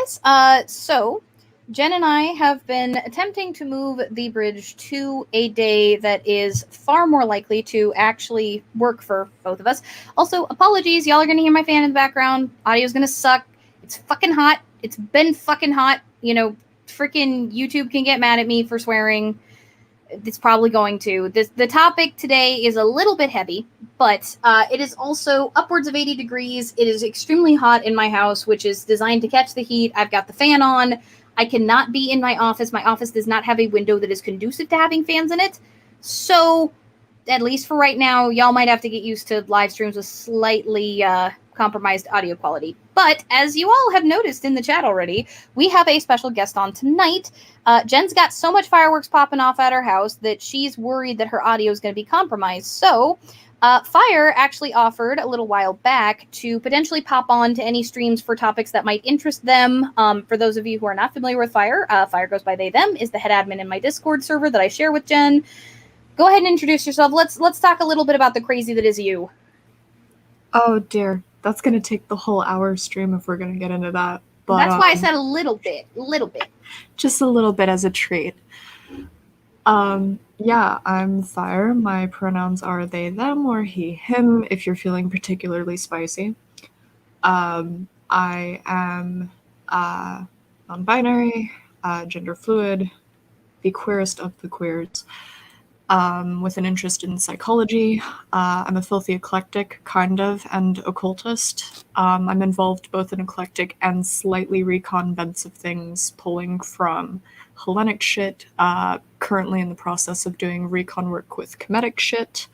guys. So Jen and I have been attempting to move the bridge to a day that is far more likely to actually work for both of us. Also, apologies, y'all are going to hear my fan in the background. Audio's going to suck. It's fucking hot. It's been fucking hot. You know, freaking YouTube can get mad at me for swearing. It's probably going to. The topic today is a little bit heavy, but it is also upwards of 80 degrees. It is extremely hot in my house, which is designed to catch the heat. I've got the fan on. I cannot be in my office. My office does not have a window that is conducive to having fans in it. So, at least for right now, y'all might have to get used to live streams with slightly compromised audio quality. But as you all have noticed in the chat already, we have a special guest on tonight. Jen's got so much fireworks popping off at her house that she's worried that her audio is going to be compromised. So Fire actually offered a little while back to potentially pop on to any streams for topics that might interest them. For those of you who are not familiar with Fire, Fire goes by they, them, is the head admin in my Discord server that I share with Jen. Go ahead and introduce yourself. Let's talk a little bit about the crazy that is you. Oh dear, that's going to take the whole hour stream if we're going to get into that. But that's why I said a little bit. Just a little bit as a treat. Yeah, I'm Fire. My pronouns are they, them, or he, him, if you're feeling particularly spicy. I am non-binary, gender fluid, the queerest of the queers, with an interest in psychology. I'm a filthy eclectic, kind of, and occultist. I'm involved both in eclectic and slightly recon bents of things, pulling from Hellenic shit, currently in the process of doing recon work with Kemetic shit,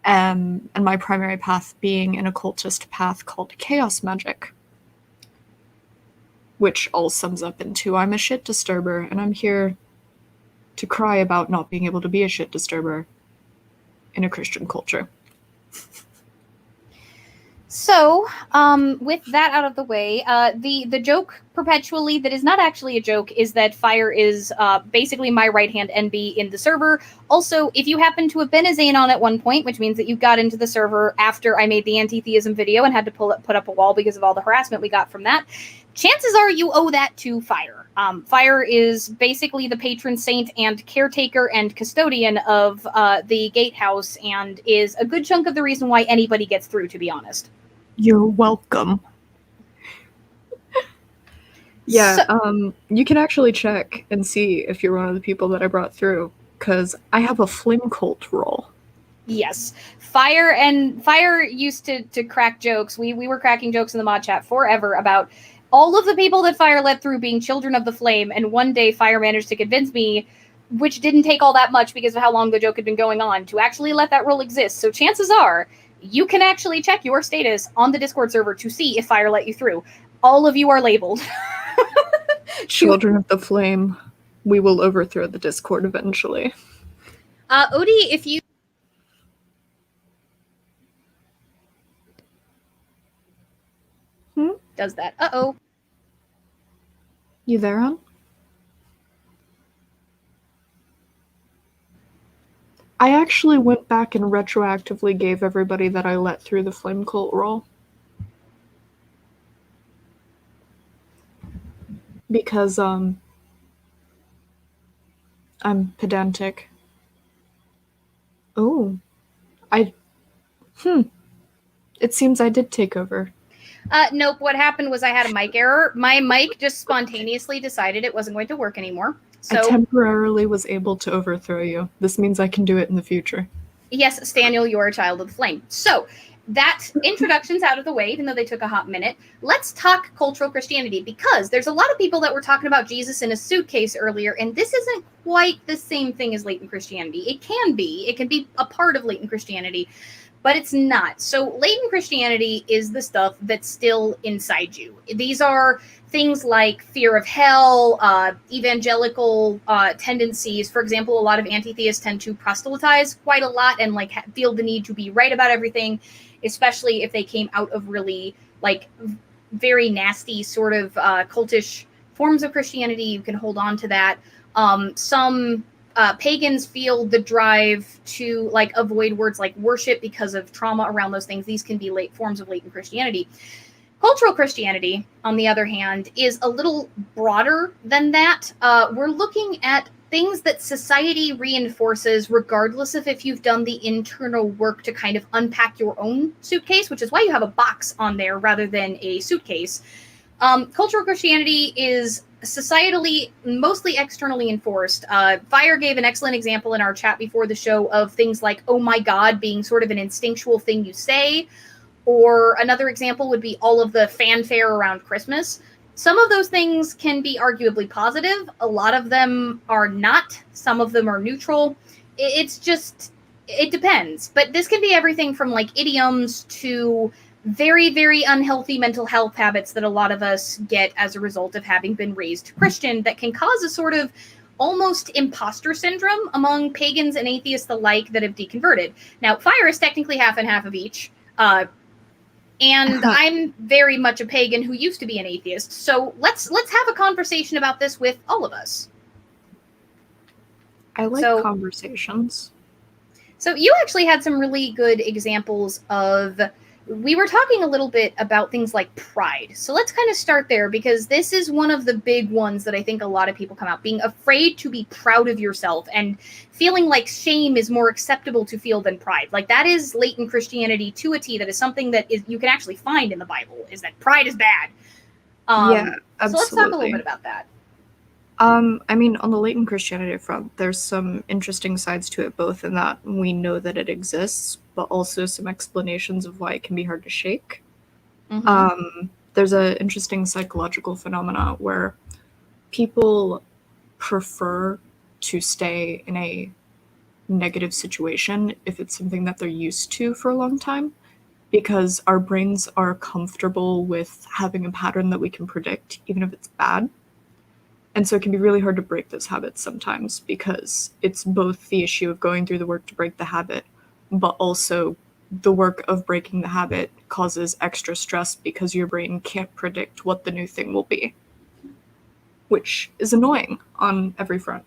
and my primary path being an occultist path called Chaos Magic, which all sums up into I'm a shit disturber, and I'm here to cry about not being able to be a shit disturber in a Christian culture. So, with that out of the way, the joke perpetually that is not actually a joke is that Fire is basically my right-hand NB in the server. Also, if you happen to have been a Xanon at one point, which means that you got into the server after I made the anti-theism video and had to put up a wall because of all the harassment we got from that, chances are you owe that to Fire. Fire is basically the patron saint and caretaker and custodian of the gatehouse and is a good chunk of the reason why anybody gets through, to be honest. You're welcome. Yeah, so, you can actually check and see if you're one of the people that I brought through, because I have a flame cult role. Yes. Fire used to crack jokes. We were cracking jokes in the mod chat forever about all of the people that Fire let through being children of the flame, and one day Fire managed to convince me, which didn't take all that much because of how long the joke had been going on, to actually let that rule exist. So chances are you can actually check your status on the Discord server to see if Fire let you through. All of you are labeled. Children of the Flame. We will overthrow the Discord eventually. Odie, if you... does that. Uh-oh. You there, hon? I actually went back and retroactively gave everybody that I let through the flame cult role. Because, I'm pedantic. Oh. It seems I did take over. Nope, what happened was I had a mic error. My mic just spontaneously decided it wasn't going to work anymore. So, I temporarily was able to overthrow you. This means I can do it in the future. Yes, Staniel, you're a child of the flame. So, that introduction's out of the way, even though they took a hot minute. Let's talk cultural Christianity, because there's a lot of people that were talking about Jesus in a suitcase earlier, and this isn't quite the same thing as latent Christianity. It can be a part of latent Christianity, but it's not. So latent Christianity is the stuff that's still inside you. These are things like fear of hell, evangelical tendencies. For example, a lot of anti-theists tend to proselytize quite a lot and like feel the need to be right about everything, especially if they came out of really like very nasty sort of cultish forms of Christianity. You can hold on to that. Some pagans feel the drive to like avoid words like worship because of trauma around those things. These can be forms of latent Christianity. Cultural Christianity, on the other hand, is a little broader than that. We're looking at things that society reinforces regardless of if you've done the internal work to kind of unpack your own suitcase, which is why you have a box on there rather than a suitcase. Cultural Christianity is societally, mostly externally enforced. Fire gave an excellent example in our chat before the show of things like, oh my God, being sort of an instinctual thing you say. Or another example would be all of the fanfare around Christmas. Some of those things can be arguably positive. A lot of them are not. Some of them are neutral. It's just, it depends. But this can be everything from like idioms to very, very unhealthy mental health habits that a lot of us get as a result of having been raised Christian that can cause a sort of almost imposter syndrome among pagans and atheists alike that have deconverted. Now, fire is technically half and half of each. And I'm very much a pagan who used to be an atheist. So let's have a conversation about this with all of us. I like conversations. So you actually had some really good examples of, we were talking a little bit about things like pride. So let's kind of start there, because this is one of the big ones that I think a lot of people come out, being afraid to be proud of yourself and feeling like shame is more acceptable to feel than pride. Like that is latent Christianity to a T. That is something that is you can actually find in the Bible, is that pride is bad. Yeah, absolutely. So let's talk a little bit about that. I mean, on the latent Christianity front, there's some interesting sides to it, both in that we know that it exists, but also some explanations of why it can be hard to shake. Mm-hmm. There's an interesting psychological phenomena where people prefer to stay in a negative situation if it's something that they're used to for a long time, because our brains are comfortable with having a pattern that we can predict, even if it's bad. And so it can be really hard to break those habits sometimes, because it's both the issue of going through the work to break the habit, but also the work of breaking the habit causes extra stress because your brain can't predict what the new thing will be, which is annoying on every front.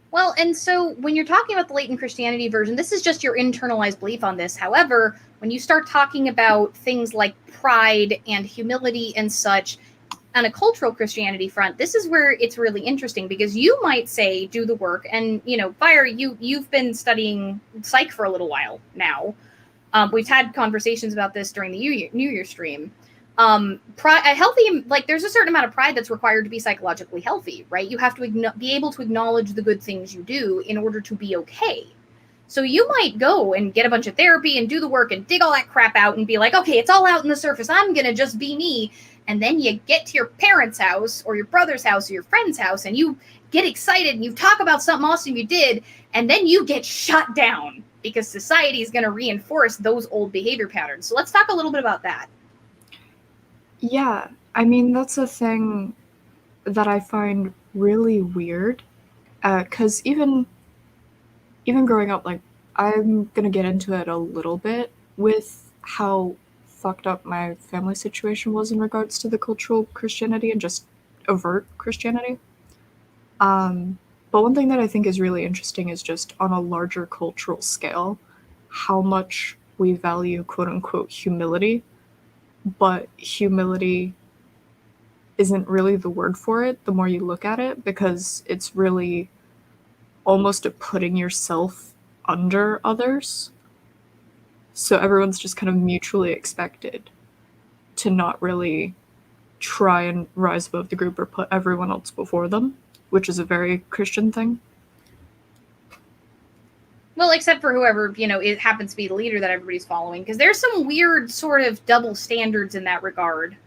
Well, and so when you're talking about the latent Christianity version, this is just your internalized belief on this. However, when you start talking about things like pride and humility and such, on a cultural Christianity front, this is where it's really interesting, because you might say, do the work. And, you know, Fire, you've been studying psych for a little while now. We've had conversations about this during the New Year stream. A healthy, like, there's a certain amount of pride that's required to be psychologically healthy, right? You have to be able to acknowledge the good things you do in order to be okay. So you might go and get a bunch of therapy and do the work and dig all that crap out and be like, okay, it's all out in the surface. I'm going to just be me. And then you get to your parents' house or your brother's house or your friend's house and you get excited and you talk about something awesome you did, and then you get shut down because society is going to reinforce those old behavior patterns. So let's talk a little bit about that. Yeah, I mean, that's a thing that I find really weird, because even growing up, like, I'm going to get into it a little bit with how fucked up my family situation was in regards to the cultural Christianity and just overt Christianity. But one thing that I think is really interesting is just on a larger cultural scale, how much we value quote unquote humility, but humility isn't really the word for it the more you look at it, because it's really almost a putting yourself under others. So everyone's just kind of mutually expected to not really try and rise above the group or put everyone else before them, which is a very Christian thing. Well, except for whoever, you know, it happens to be the leader that everybody's following, because there's some weird sort of double standards in that regard.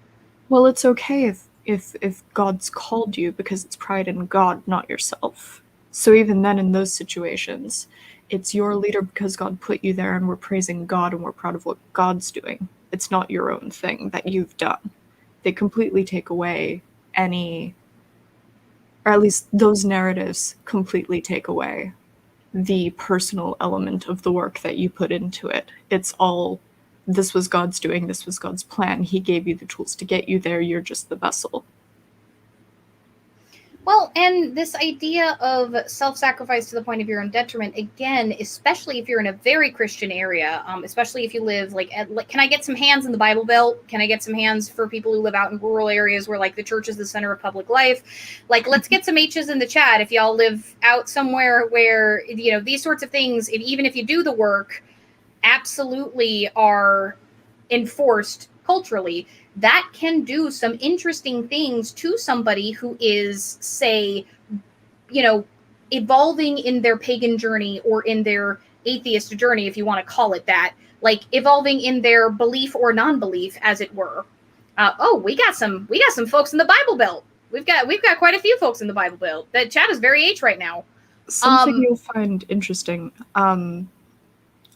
Well, it's okay if God's called you, because it's pride in God, not yourself. So even then, in those situations, it's your leader because God put you there and we're praising God and we're proud of what God's doing. It's not your own thing that you've done. They completely take away any, or at least those narratives completely take away the personal element of the work that you put into it. It's all, this was God's doing, this was God's plan. He gave you the tools to get you there, you're just the vessel. Well, and this idea of self-sacrifice to the point of your own detriment, again, especially if you're in a very Christian area, especially if you live can I get some hands in the Bible Belt? Can I get some hands for people who live out in rural areas where like the church is the center of public life? Like, let's get some H's in the chat if y'all live out somewhere where these sorts of things, even if you do the work, absolutely are enforced culturally. That can do some interesting things to somebody who is, say, evolving in their pagan journey or in their atheist journey, if you want to call it that, like evolving in their belief or non-belief, as it were. We got some folks in the Bible Belt. We've got quite a few folks in the Bible Belt. That chat is very H right now. Something you'll find interesting.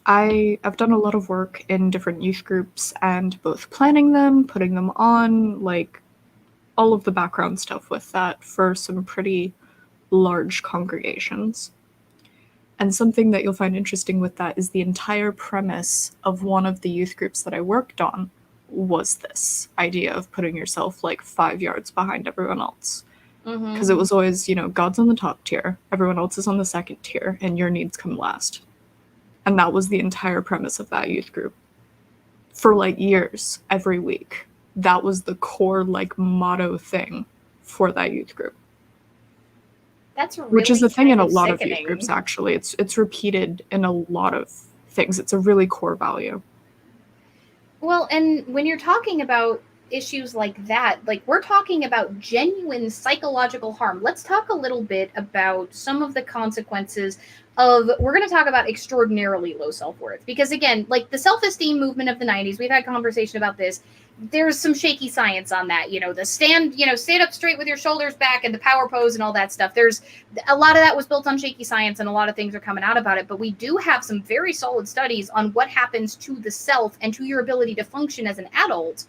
I've done a lot of work in different youth groups and both planning them, putting them on, like all of the background stuff with that for some pretty large congregations. And something that you'll find interesting with that is the entire premise of one of the youth groups that I worked on was this idea of putting yourself like 5 yards behind everyone else. Because it was always, God's on the top tier, everyone else is on the second tier, and your needs come last. And that was the entire premise of that youth group. For like years, every week. That was the core like motto thing for that youth group. That's really which is the thing in a lot sickening. of youth groups, actually. It's repeated in a lot of things. It's a really core value. Well, and when you're talking about issues like that, like we're talking about genuine psychological harm. Let's talk a little bit about some of the consequences we're going to talk about extraordinarily low self-worth, because again, like the self-esteem movement of the 90s, we've had conversation about this. There's some shaky science on that, the stand up straight with your shoulders back and the power pose and all that stuff. There's a lot of that was built on shaky science, and a lot of things are coming out about it, but we do have some very solid studies on what happens to the self and to your ability to function as an adult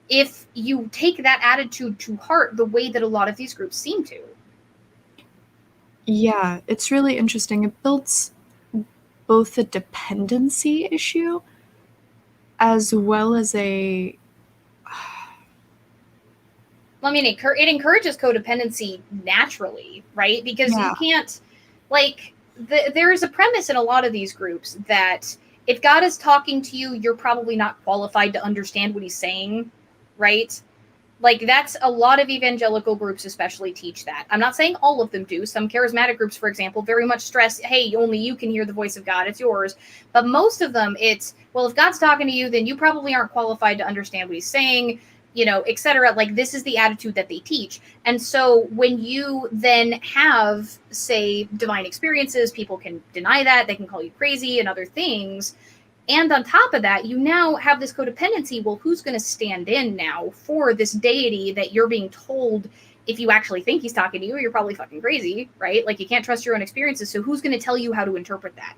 if you take that attitude to heart the way that a lot of these groups seem to. Yeah, it's really interesting. It builds both a dependency issue as well as a... I mean, it encourages codependency naturally, right? Because you can't, like, there's a premise in a lot of these groups that if God is talking to you, you're probably not qualified to understand what he's saying, right? Like, that's a lot of evangelical groups especially teach that. I'm not saying all of them do. Some charismatic groups, for example, very much stress, hey, only you can hear the voice of God, it's yours. But most of them, it's, well, if God's talking to you, then you probably aren't qualified to understand what he's saying, etc. Like, this is the attitude that they teach. And so when you then have, say, divine experiences, people can deny that, they can call you crazy and other things. And on top of that, you now have this codependency. Well, who's going to stand in now for this deity that you're being told, if you actually think he's talking to you, you're probably fucking crazy, right? Like, you can't trust your own experiences. So who's going to tell you how to interpret that?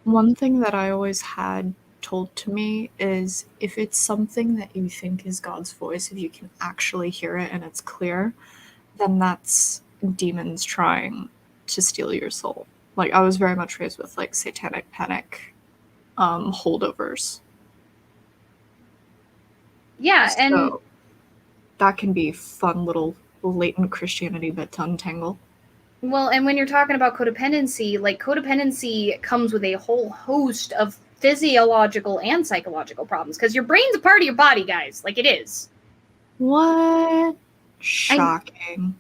One thing that I always had told to me is if it's something that you think is God's voice, if you can actually hear it and it's clear, then that's demons trying to steal your soul. Like, I was very much raised with like satanic panic holdovers. Yeah, so and that can be fun little latent Christianity bit to untangle. Well, and when you're talking about codependency, like codependency comes with a whole host of physiological and psychological problems, because your brain's a part of your body, guys. Like, it is. What? Shocking.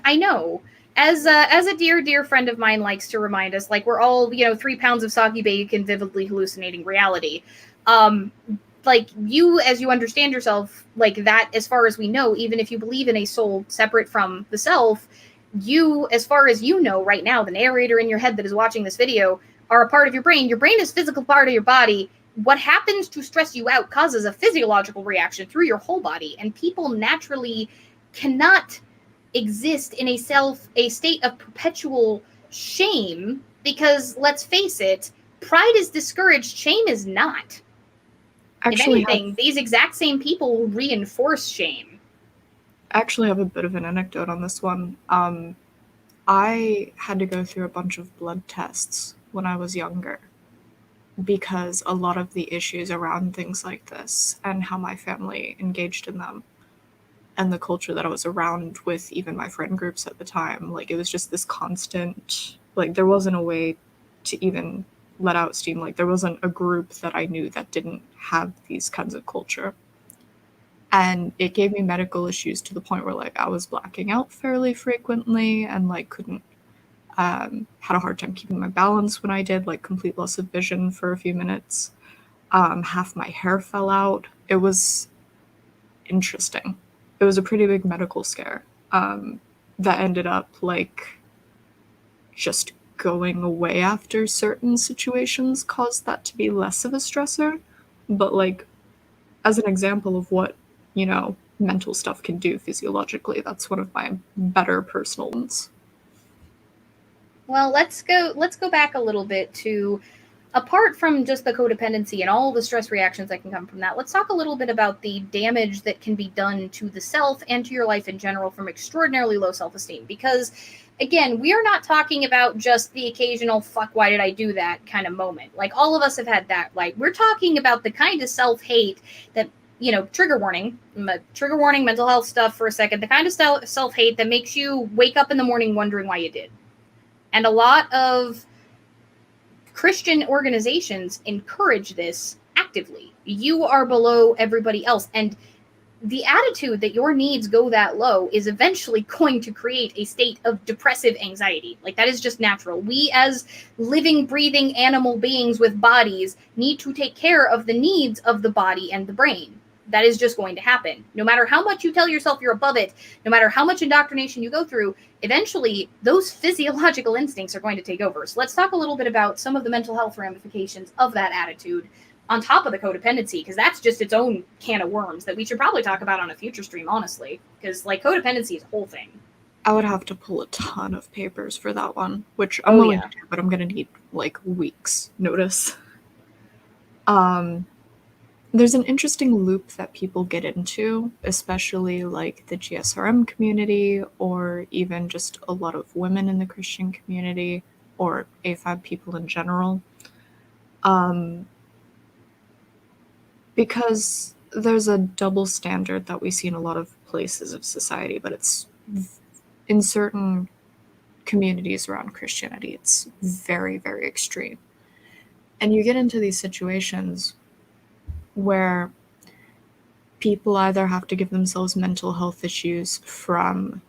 I know. As a dear friend of mine likes to remind us, like, we're all 3 pounds of soggy bacon vividly hallucinating reality. Like, you, as you understand yourself, like that, as far as we know, even if you believe in a soul separate from the self, you, as far as you know right now, the narrator in your head that is watching this video, are a part of your brain. Your brain is a physical part of your body. What happens to stress you out causes a physiological reaction through your whole body, and people naturally cannot exist in a state of perpetual shame, because let's face it, pride is discouraged, shame is not. Actually, if anything, these exact same people reinforce shame. I actually have a bit of an anecdote on this one. I had to go through a bunch of blood tests when I was younger because a lot of the issues around things like this and how my family engaged in them and the culture that I was around with even my friend groups at the time. Like, it was just this constant, like, there wasn't a way to even let out steam. Like, there wasn't a group that I knew that didn't have these kinds of culture. And it gave me medical issues to the point where, like, I was blacking out fairly frequently and, like, couldn't, had a hard time keeping my balance when I did, like, complete loss of vision for a few minutes. Half my hair fell out. It was interesting. It was a pretty big medical scare that ended up, like, just going away after certain situations caused that to be less of a stressor. But, like, as an example of what, you know, mental stuff can do physiologically, that's one of my better personal ones. Well, let's go back a little bit to, apart from just the codependency and all the stress reactions that can come from that, let's talk a little bit about the damage that can be done to the self and to your life in general from extraordinarily low self-esteem. Because, again, we are not talking about just the occasional fuck, why did I do that kind of moment. Like, all of us have had that. Like, we're talking about the kind of self-hate that, you know, trigger warning, mental health stuff for a second, the kind of self-hate that makes you wake up in the morning wondering why you did. And a lot of Christian organizations encourage this actively. You are below everybody else. And the attitude that your needs go that low is eventually going to create a state of depressive anxiety. Like, that is just natural. We, as living, breathing animal beings with bodies, need to take care of the needs of the body and the brain. That is just going to happen. No matter how much you tell yourself you're above it, no matter how much indoctrination you go through, eventually those physiological instincts are going to take over. So let's talk a little bit about some of the mental health ramifications of that attitude on top of the codependency, because that's just its own can of worms that we should probably talk about on a future stream, honestly, because, like, codependency is a whole thing. I would have to pull a ton of papers for that one, which I'm willing to do, but I'm going to need, like, weeks notice. There's an interesting loop that people get into, especially, like, the GSRM community, or even just a lot of women in the Christian community, or AFAB people in general. Because there's a double standard that we see in a lot of places of society, but it's in certain communities around Christianity, it's very, very extreme. And you get into these situations where people either have to give themselves mental health issues from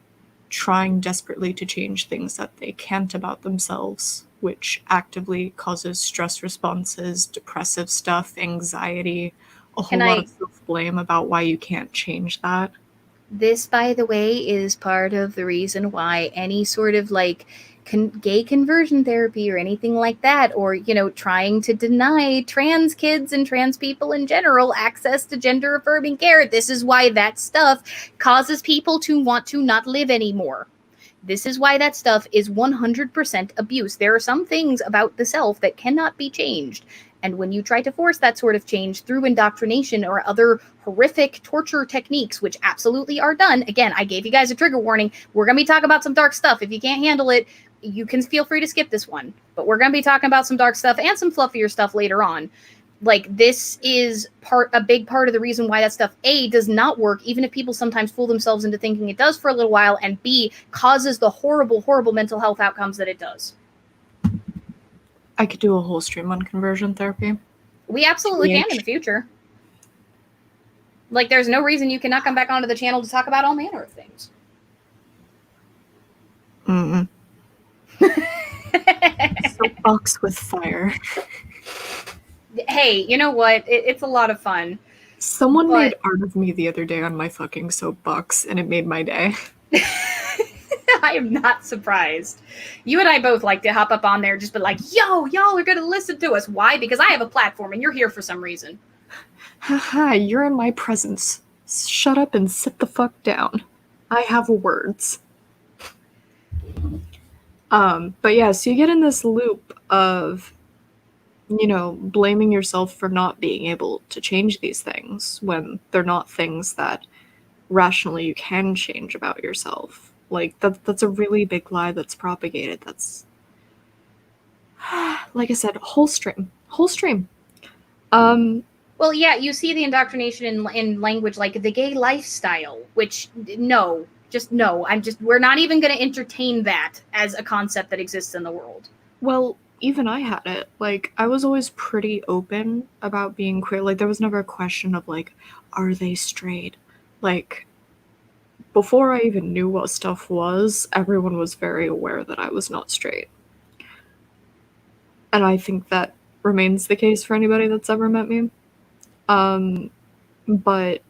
trying desperately to change things that they can't about themselves, which actively causes stress responses, depressive stuff, anxiety, a whole lot of self-blame about why you can't change that. This, by the way, is part of the reason why any sort of, like, gay conversion therapy or anything like that, or, you know, trying to deny trans kids and trans people in general access to gender affirming care, this is why that stuff causes people to want to not live anymore. This is why that stuff is 100% abuse. There are some things about the self that cannot be changed. And when you try to force that sort of change through indoctrination or other horrific torture techniques, which absolutely are done, again, I gave you guys a trigger warning. We're going to be talking about some dark stuff. If you can't handle it, you can feel free to skip this one. But we're going to be talking about some dark stuff and some fluffier stuff later on. Like, this is a big part of the reason why that stuff, A, does not work, even if people sometimes fool themselves into thinking it does for a little while, and B, causes the horrible, horrible mental health outcomes that it does. I could do a whole stream on conversion therapy. We absolutely can in the future. Like, there's no reason you cannot come back onto the channel to talk about all manner of things. Soapbox with fire. Hey, you know what? It's a lot of fun. Someone made art of me the other day on my fucking soapbox, and it made my day. I am not surprised. You and I both like to hop up on there, just be like, yo, y'all are going to listen to us. Why? Because I have a platform and you're here for some reason. Haha, you're in my presence. Shut up and sit the fuck down. I have words. But yeah, so you get in this loop of, you know, blaming yourself for not being able to change these things when they're not things that rationally you can change about yourself. Like, that's a really big lie that's propagated. That's, like I said, whole stream. Well, yeah, you see the indoctrination in language like the gay lifestyle, which no, just no. We're not even going to entertain that as a concept that exists in the world. Well, even I had it. Like, I was always pretty open about being queer. Like, there was never a question of, like, are they straight? Like, before I even knew what stuff was, everyone was very aware that I was not straight. And I think that remains the case for anybody that's ever met me. But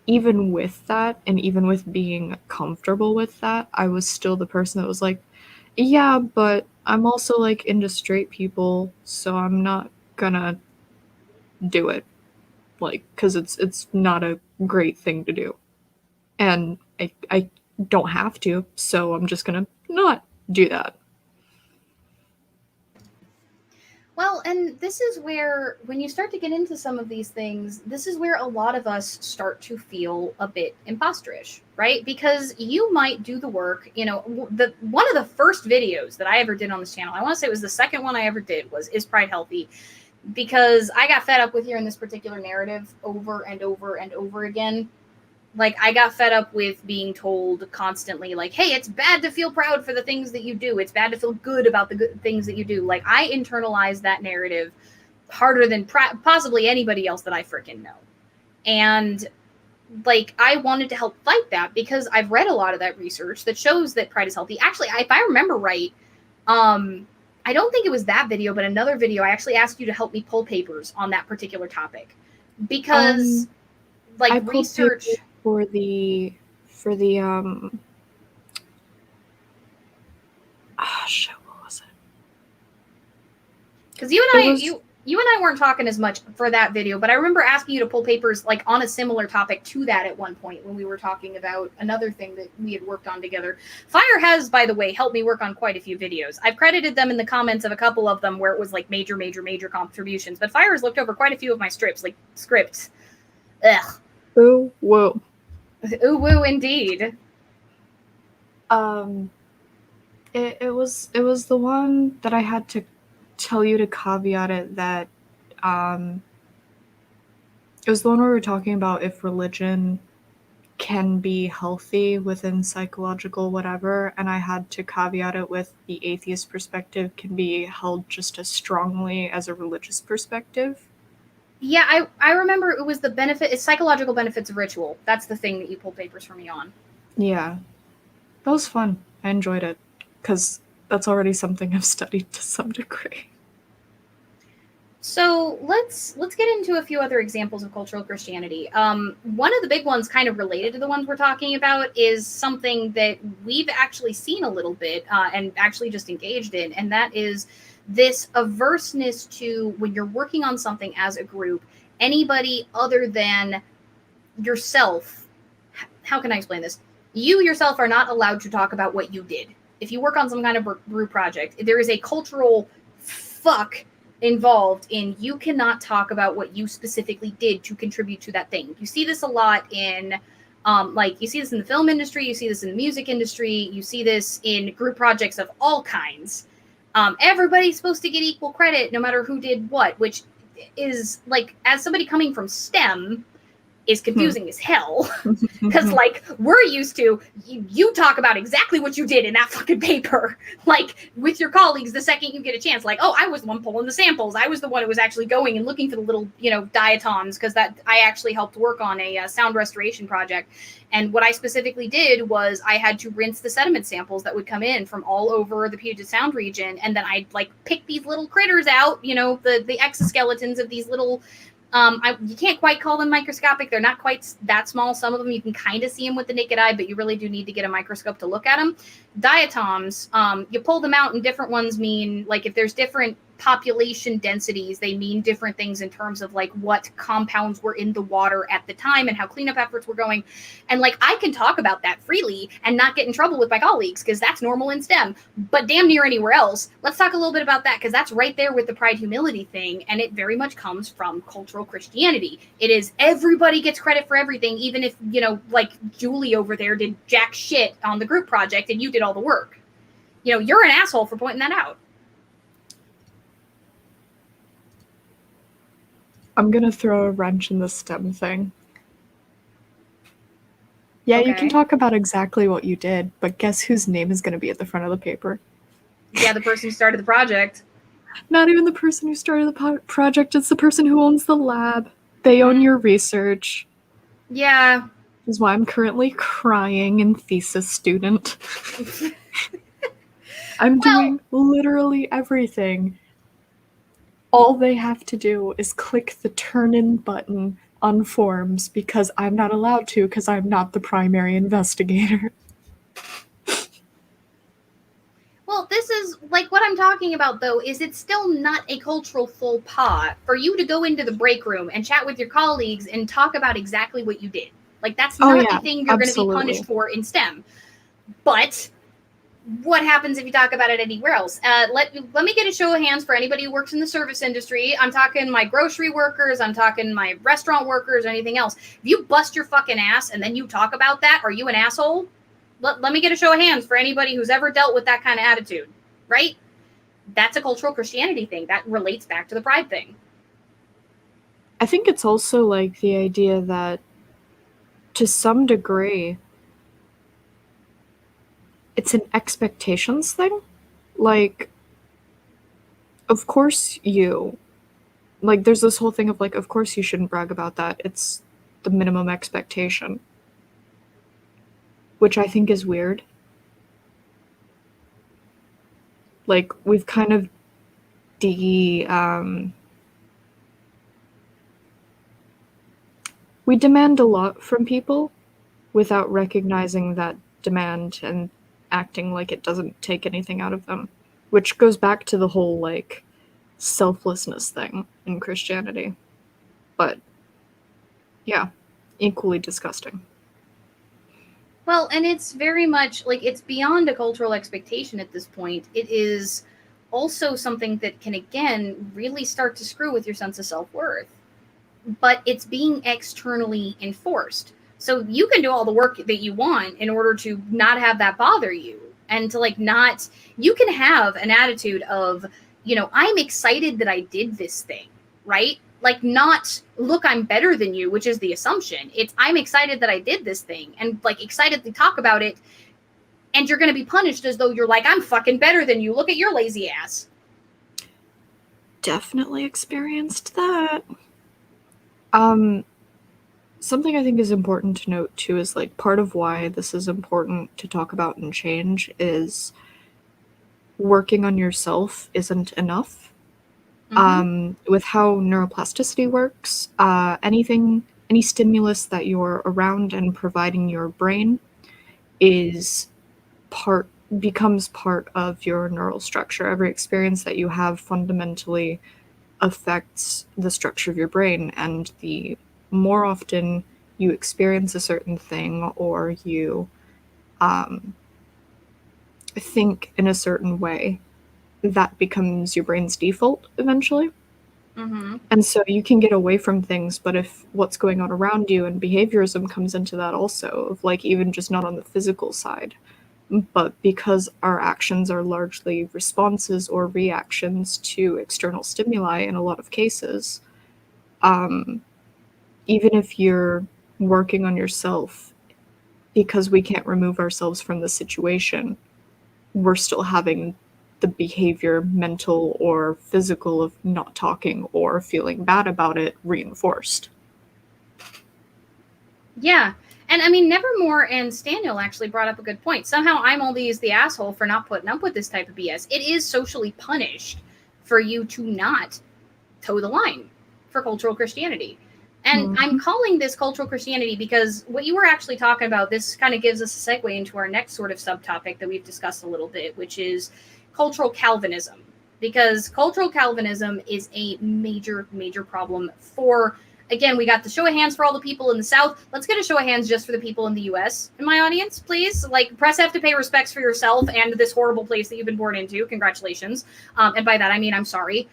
even with that, and even with being comfortable with that, I was still the person that was like, yeah, but I'm also like into straight people, so I'm not gonna do it. Like, because it's not a great thing to do. And I don't have to, so I'm just gonna not do that. Well, and this is where, when you start to get into some of these things, this is where a lot of us start to feel a bit imposterish, right? Because you might do the work. You know, one of the first videos that I ever did on this channel, I want to say it was the second one I ever did, was Is Pride Healthy? Because I got fed up with hearing this particular narrative over and over and over again. Like, I got fed up with being told constantly, like, hey, it's bad to feel proud for the things that you do. It's bad to feel good about the good things that you do. Like, I internalized that narrative harder than possibly anybody else that I freaking know. And, like, I wanted to help fight that because I've read a lot of that research that shows that pride is healthy. Actually, if I remember right, I don't think it was that video, but another video, I actually asked you to help me pull papers on that particular topic. Because, like, I pulled research... papers for the shit, what was it? Because you and I weren't talking as much for that video, but I remember asking you to pull papers like on a similar topic to that at one point when we were talking about another thing that we had worked on together. Fire has, by the way, helped me work on quite a few videos. I've credited them in the comments of a couple of them where it was like major contributions, but Fire has looked over quite a few of my scripts. Ugh. Ooh, whoa. Ooh, woo, indeed. It was the one that I had to tell you to caveat it that it was the one where we were talking about if religion can be healthy within psychological whatever, and I had to caveat it with the atheist perspective can be held just as strongly as a religious perspective. Yeah, I remember it was it's psychological benefits of ritual. That's the thing that you pulled papers for me on. Yeah. That was fun. I enjoyed it. Because that's already something I've studied to some degree. So let's get into a few other examples of cultural Christianity. One of the big ones, kind of related to the ones we're talking about, is something that we've actually seen a little bit and actually just engaged in, and that is this averseness to, when you're working on something as a group, anybody other than yourself. How can I explain this? You yourself are not allowed to talk about what you did. If you work on some kind of group project, there is a cultural fuck involved in you cannot talk about what you specifically did to contribute to that thing. You see this a lot in like you see this in the film industry, you see this in the music industry, you see this in group projects of all kinds. Everybody's supposed to get equal credit no matter who did what, which is, like, as somebody coming from STEM, is confusing as hell. Because, like, we're used to, you talk about exactly what you did in that fucking paper, like, with your colleagues the second you get a chance. Like, oh, I was the one pulling the samples. I was the one who was actually going and looking for the little, diatoms, because that I actually helped work on a sound restoration project. And what I specifically did was I had to rinse the sediment samples that would come in from all over the Puget Sound region, and then I'd, like, pick these little critters out, the exoskeletons of these little... you can't quite call them microscopic. They're not quite that small. Some of them you can kind of see them with the naked eye, but you really do need to get a microscope to look at them. Diatoms, you pull them out, and different ones mean, like, if there's different population densities, they mean different things in terms of, like, what compounds were in the water at the time and how cleanup efforts were going. And, like, I can talk about that freely and not get in trouble with my colleagues because that's normal in STEM, but damn near anywhere else. Let's talk a little bit about that, because that's right there with the pride humility thing, and it very much comes from cultural Christianity. It is everybody gets credit for everything, even if, like Julie over there did jack shit on the group project and you did all the work. You're an asshole for pointing that out. I'm gonna throw a wrench in the STEM thing. Yeah, you can Okay. talk about exactly what you did, but guess whose name is gonna be at the front of the paper? Yeah, the person who started the project. Not even the person who started the project, it's the person who owns the lab. They own your research. Yeah. Which is why I'm currently crying in thesis student. I'm doing literally everything. All they have to do is click the turn in button on forms because I'm not allowed to because I'm not the primary investigator. Well, this is like what I'm talking about, though, is it's still not a cultural faux pas for you to go into the break room and chat with your colleagues and talk about exactly what you did. Like, that's not a thing you're going to be punished for in STEM. But what happens if you talk about it anywhere else? Let me get a show of hands for anybody who works in the service industry. I'm talking my grocery workers. I'm talking my restaurant workers, or anything else. If you bust your fucking ass and then you talk about that, are you an asshole? Let me get a show of hands for anybody who's ever dealt with that kind of attitude, right? That's a cultural Christianity thing. That relates back to the pride thing. I think it's also like the idea that to some degree it's an expectations thing. Like, of course you. Like, there's this whole thing of like, of course you shouldn't brag about that. It's the minimum expectation. Which I think is weird. Like, we've kind of we demand a lot from people without recognizing that demand and acting like it doesn't take anything out of them. Which goes back to the whole, like, selflessness thing in Christianity. But, yeah, equally disgusting. Well, and it's very much like it's beyond a cultural expectation at this point. It is also something that can, again, really start to screw with your sense of self worth. But it's being externally enforced. So you can do all the work that you want in order to not have that bother you and to like not, you can have an attitude of, I'm excited that I did this thing, right? Like, not look, I'm better than you, which is the assumption. It's I'm excited that I did this thing and like excitedly talk about it. And you're going to be punished as though you're like, I'm fucking better than you. Look at your lazy ass. Definitely experienced that. Something I think is important to note too is like part of why this is important to talk about and change is working on yourself isn't enough. With how neuroplasticity works, any stimulus that you're around and providing your brain is becomes part of your neural structure. Every experience that you have fundamentally affects the structure of your brain, and the more often you experience a certain thing or you think in a certain way, that becomes your brain's default eventually. And so you can get away from things, but if what's going on around you and behaviorism comes into that also, of like even just not on the physical side, but because our actions are largely responses or reactions to external stimuli in a lot of cases, even if you're working on yourself, because we can't remove ourselves from the situation, we're still having the behavior, mental or physical, of not talking or feeling bad about it reinforced. Yeah. And I mean, Nevermore and Staniel actually brought up a good point. Somehow I'm always the asshole for not putting up with this type of BS. It is socially punished for you to not toe the line for cultural Christianity. And I'm calling this cultural Christianity because what you were actually talking about, this kind of gives us a segue into our next sort of subtopic that we've discussed a little bit, which is cultural Calvinism. Because cultural Calvinism is a major, major problem for, again, we got the show of hands for all the people in the South. Let's get a show of hands just for the people in the US in my audience, please. Like, press F to pay respects for yourself and this horrible place that you've been born into. Congratulations. And by that, I mean, I'm sorry.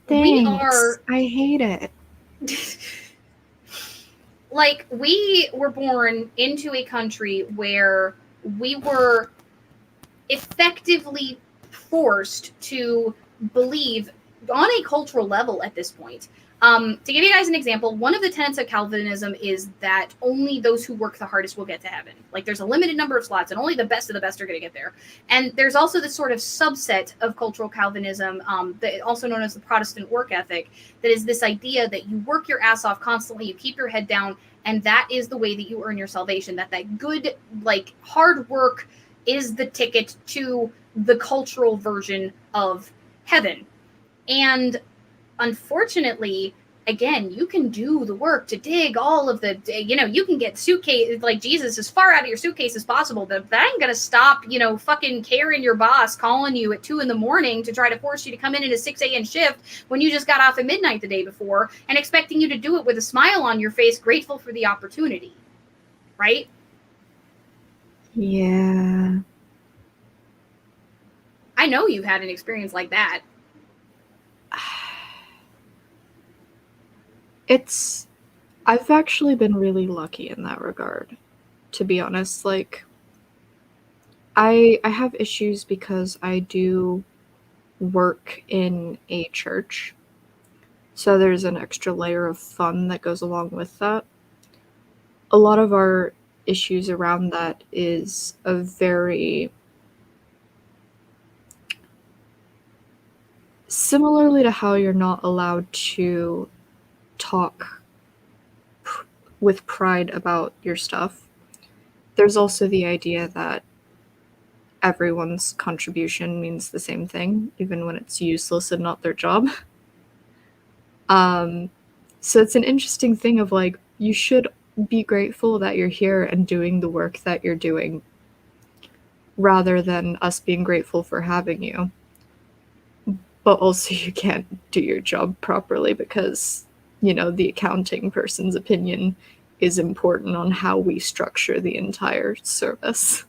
Thanks. I hate it. Like, we were born into a country where we were effectively forced to believe on a cultural level at this point. To give you guys an example, one of the tenets of Calvinism is that only those who work the hardest will get to heaven. Like, there's a limited number of slots, and only the best of the best are going to get there. And there's also this sort of subset of cultural Calvinism, also known as the Protestant work ethic, that is this idea that you work your ass off constantly, you keep your head down, and that is the way that you earn your salvation. That good, like, hard work is the ticket to the cultural version of heaven. And unfortunately, again, you can do the work to dig all of the, you can get suitcase, like Jesus, as far out of your suitcase as possible, but that ain't gonna stop, fucking Karen, your boss, calling you at 2 a.m. to try to force you to come in at a 6 a.m. shift when you just got off at midnight the day before, and expecting you to do it with a smile on your face, grateful for the opportunity, right? Yeah. I know you've had an experience like that. I've actually been really lucky in that regard, to be honest. Like, I have issues because I do work in a church, so there's an extra layer of fun that goes along with that. A lot of our issues around that is a very similarly to how you're not allowed to talk with pride about your stuff. There's also the idea that everyone's contribution means the same thing, even when it's useless and not their job. So it's an interesting thing of, like, you should be grateful that you're here and doing the work that you're doing, rather than us being grateful for having you. But also, you can't do your job properly because, the accounting person's opinion is important on how we structure the entire service.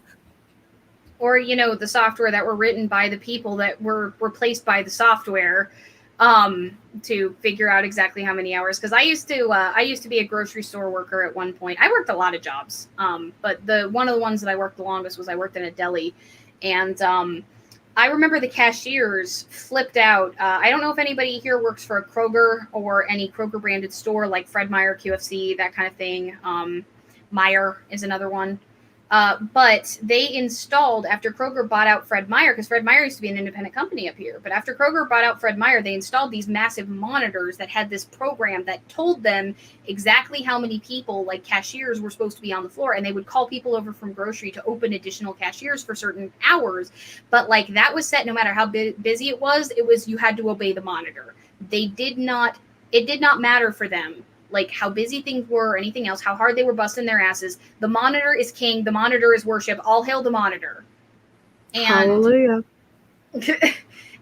Or, the software that were written by the people that were replaced by the software, to figure out exactly how many hours. Because I used to be a grocery store worker at one point. I worked a lot of jobs, but one of the ones that I worked the longest was I worked in a deli, and I remember the cashiers flipped out. I don't know if anybody here works for a Kroger or any Kroger branded store like Fred Meyer, QFC, that kind of thing. Meyer is another one. But they installed, after Kroger bought out Fred Meyer, because Fred Meyer used to be an independent company up here, but after Kroger bought out Fred Meyer, they installed these massive monitors that had this program that told them exactly how many people, like cashiers, were supposed to be on the floor, and they would call people over from grocery to open additional cashiers for certain hours. But like, that was set no matter how busy it was, you had to obey the monitor. It did not matter for them like how busy things were or anything else, how hard they were busting their asses. The monitor is king. The monitor is worship. All hail the monitor. And hallelujah.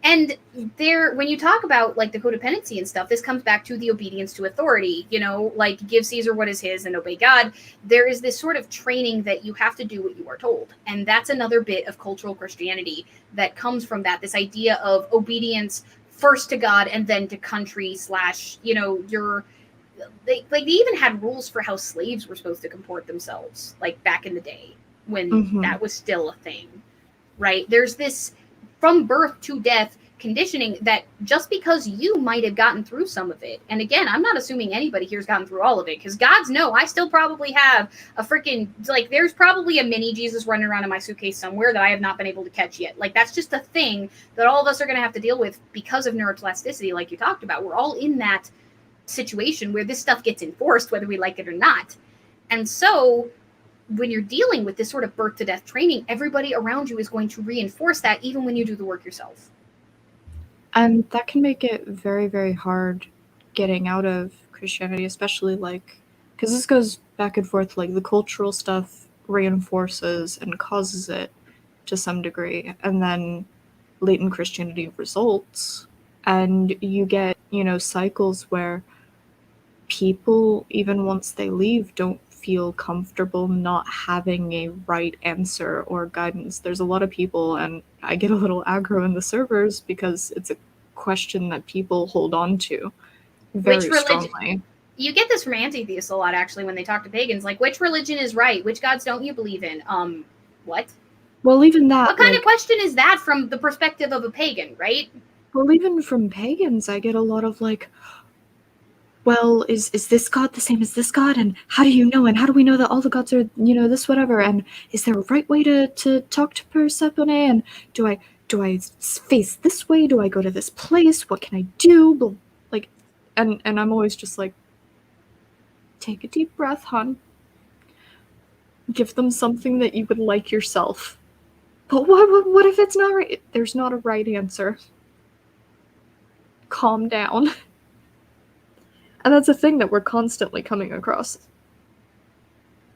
And when you talk about like the codependency and stuff, this comes back to the obedience to authority, like give Caesar what is his and obey God. There is this sort of training that you have to do what you are told. And that's another bit of cultural Christianity that comes from that, this idea of obedience first to God and then to country / your... They even had rules for how slaves were supposed to comport themselves, like back in the day when that was still a thing, right? There's this from birth to death conditioning that just because you might have gotten through some of it, and again, I'm not assuming anybody here's gotten through all of it, because gods know I still probably have a freaking, like, there's probably a mini Jesus running around in my suitcase somewhere that I have not been able to catch yet. Like, that's just a thing that all of us are going to have to deal with because of neuroplasticity, like you talked about. We're all in that situation where this stuff gets enforced whether we like it or not. And so when you're dealing with this sort of birth to death training, everybody around you is going to reinforce that even when you do the work yourself. And that can make it very, very hard getting out of Christianity, especially like, because this goes back and forth, like the cultural stuff reinforces and causes it to some degree, and then latent Christianity results, and you get, cycles where people, even once they leave, don't feel comfortable not having a right answer or guidance. There's a lot of people, and I get a little aggro in the servers because it's a question that people hold on to very strongly. You get this from anti-theists a lot, actually, when they talk to pagans, like, which religion is right? Which gods don't you believe in? What? Well, even that. What kind of question is that from the perspective of a pagan, right? Well, even from pagans, I get a lot of like, well, is this god the same as this god? And how do you know? And how do we know that all the gods are, this whatever? And is there a right way to talk to Persephone? And do I face this way? Do I go to this place? What can I do? Like, and I'm always just like, take a deep breath, hon. Give them something that you would like yourself. But what if it's not right? There's not a right answer. Calm down. And that's a thing that we're constantly coming across.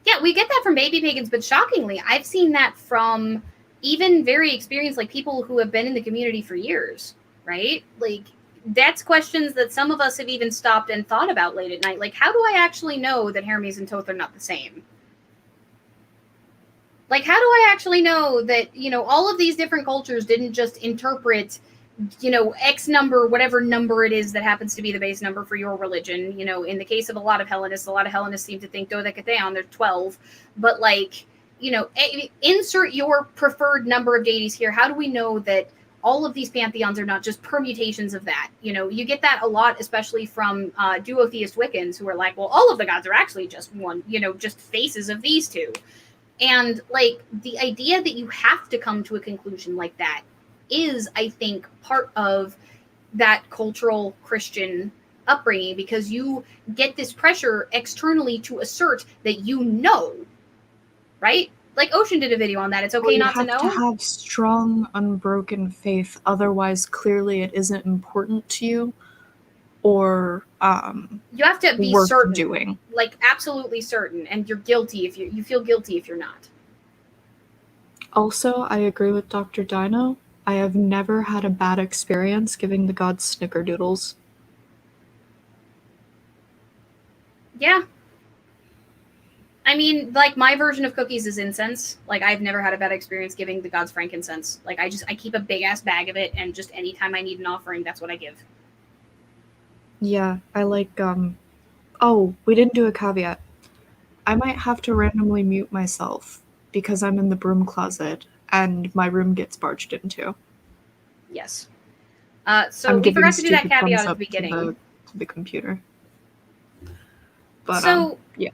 Yeah, we get that from baby pagans, but shockingly, I've seen that from even very experienced, like people who have been in the community for years, right? Like, that's questions that some of us have even stopped and thought about late at night. Like, how do I actually know that Hermes and Thoth are not the same? Like, how do I actually know that, all of these different cultures didn't just interpret X number, whatever number it is that happens to be the base number for your religion. In the case of a lot of Hellenists seem to think dodecatheon, they're 12. But insert your preferred number of deities here. How do we know that all of these pantheons are not just permutations of that? You get that a lot, especially from duotheist Wiccans who are like, well, all of the gods are actually just one, just faces of these two. And the idea that you have to come to a conclusion like that is, I think, part of that cultural Christian upbringing, because you get this pressure externally to assert that right? Like Ocean did a video on that. It's okay not to know. You have to have strong, unbroken faith. Otherwise, clearly it isn't important to you, or you have to be worth certain, doing. Like absolutely certain, and you're guilty if you feel guilty if you're not. Also, I agree with Dr. Dino. I have never had a bad experience giving the gods snickerdoodles. Yeah. I mean, like, my version of cookies is incense. Like, I've never had a bad experience giving the gods frankincense. Like, I keep a big-ass bag of it, and just anytime I need an offering, that's what I give. Yeah, I like, oh, we didn't do a caveat. I might have to randomly mute myself because I'm in the broom closet and my room gets barged into. Yes. So we forgot to do that caveat at the beginning. To the computer. But, so, yeah.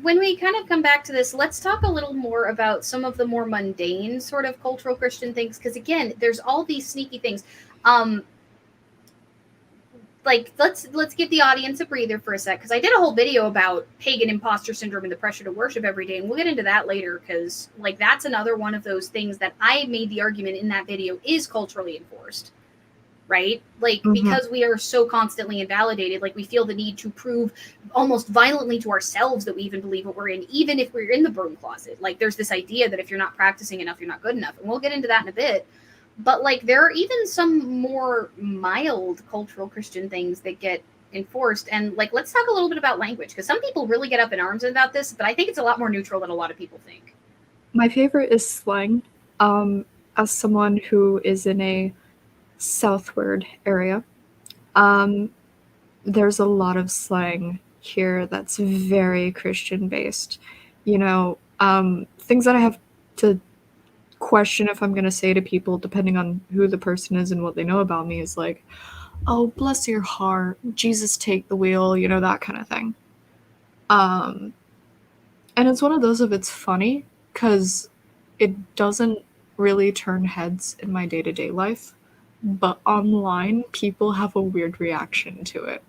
When we kind of come back to this, let's talk a little more about some of the more mundane sort of cultural Christian things, because again, there's all these sneaky things. Let's give the audience a breather for a sec, because I did a whole video about pagan imposter syndrome and the pressure to worship every day, and we'll get into that later, because that's another one of those things that I made the argument in that video is culturally enforced, right? Because we are so constantly invalidated, we feel the need to prove almost violently to ourselves that we even believe what we're in, even if we're in the broom closet. There's this idea that if you're not practicing enough, you're not good enough, and we'll get into that in a bit. But there are even some more mild cultural Christian things that get enforced. And let's talk a little bit about language, because some people really get up in arms about this, but I think it's a lot more neutral than a lot of people think. My favorite is slang. As someone who is in a southward area, there's a lot of slang here that's very Christian based. Things that I have to question if I'm going to say to people, depending on who the person is and what they know about me, is like, oh, bless your heart, Jesus take the wheel, that kind of thing. And it's one of those of it's funny because it doesn't really turn heads in my day-to-day life, but online people have a weird reaction to it.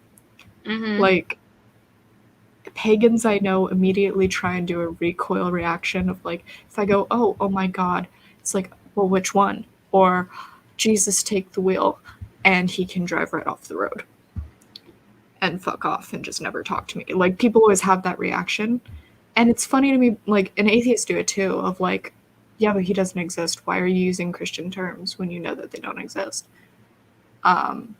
Pagans I know immediately try and do a recoil reaction of if I go, oh my god, it's well, which one? Or Jesus take the wheel and he can drive right off the road and fuck off and just never talk to me. People always have that reaction, and it's funny to me, and atheists do it too, of yeah, but he doesn't exist, why are you using Christian terms when you know that they don't exist? And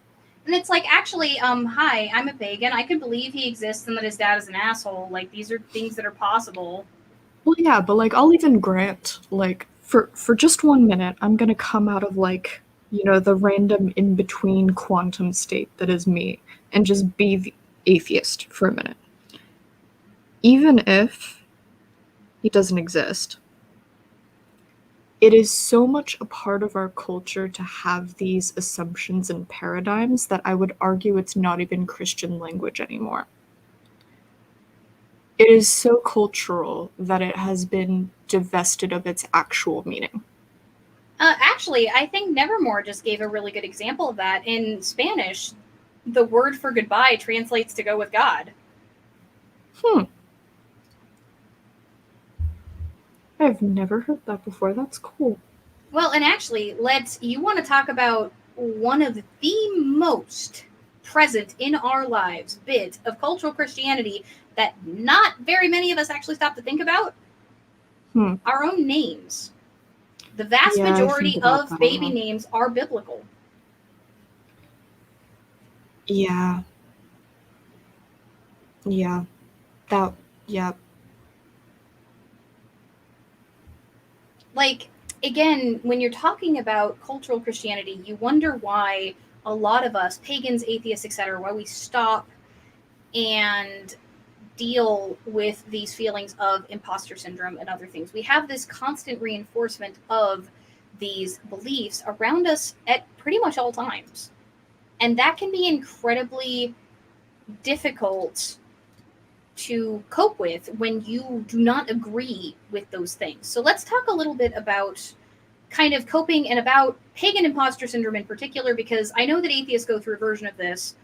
it's actually, hi, I'm a pagan. I can believe he exists and that his dad is an asshole. These are things that are possible. Well, yeah, but I'll even grant, for just 1 minute, I'm gonna come out of the random in-between quantum state that is me and just be the atheist for a minute. Even if he doesn't exist, it is so much a part of our culture to have these assumptions and paradigms that I would argue it's not even Christian language anymore. It is so cultural that it has been divested of its actual meaning. Actually, I think Nevermore just gave a really good example of that. In Spanish, the word for goodbye translates to go with God. I've never heard that before. That's cool. Well, and actually, you want to talk about one of the most present in our lives bit of cultural Christianity that not very many of us actually stop to think about? Our own names. The vast majority of baby names are biblical. Yeah. Yeah. Yeah. Like, again, when you're talking about cultural Christianity, you wonder why a lot of us, pagans, atheists, etc., why we stop and deal with these feelings of imposter syndrome and other things. We have this constant reinforcement of these beliefs around us at pretty much all times. And that can be incredibly difficult to cope with when you do not agree with those things. So let's talk a little bit about kind of coping and about pagan imposter syndrome in particular, because I know that atheists go through a version of this.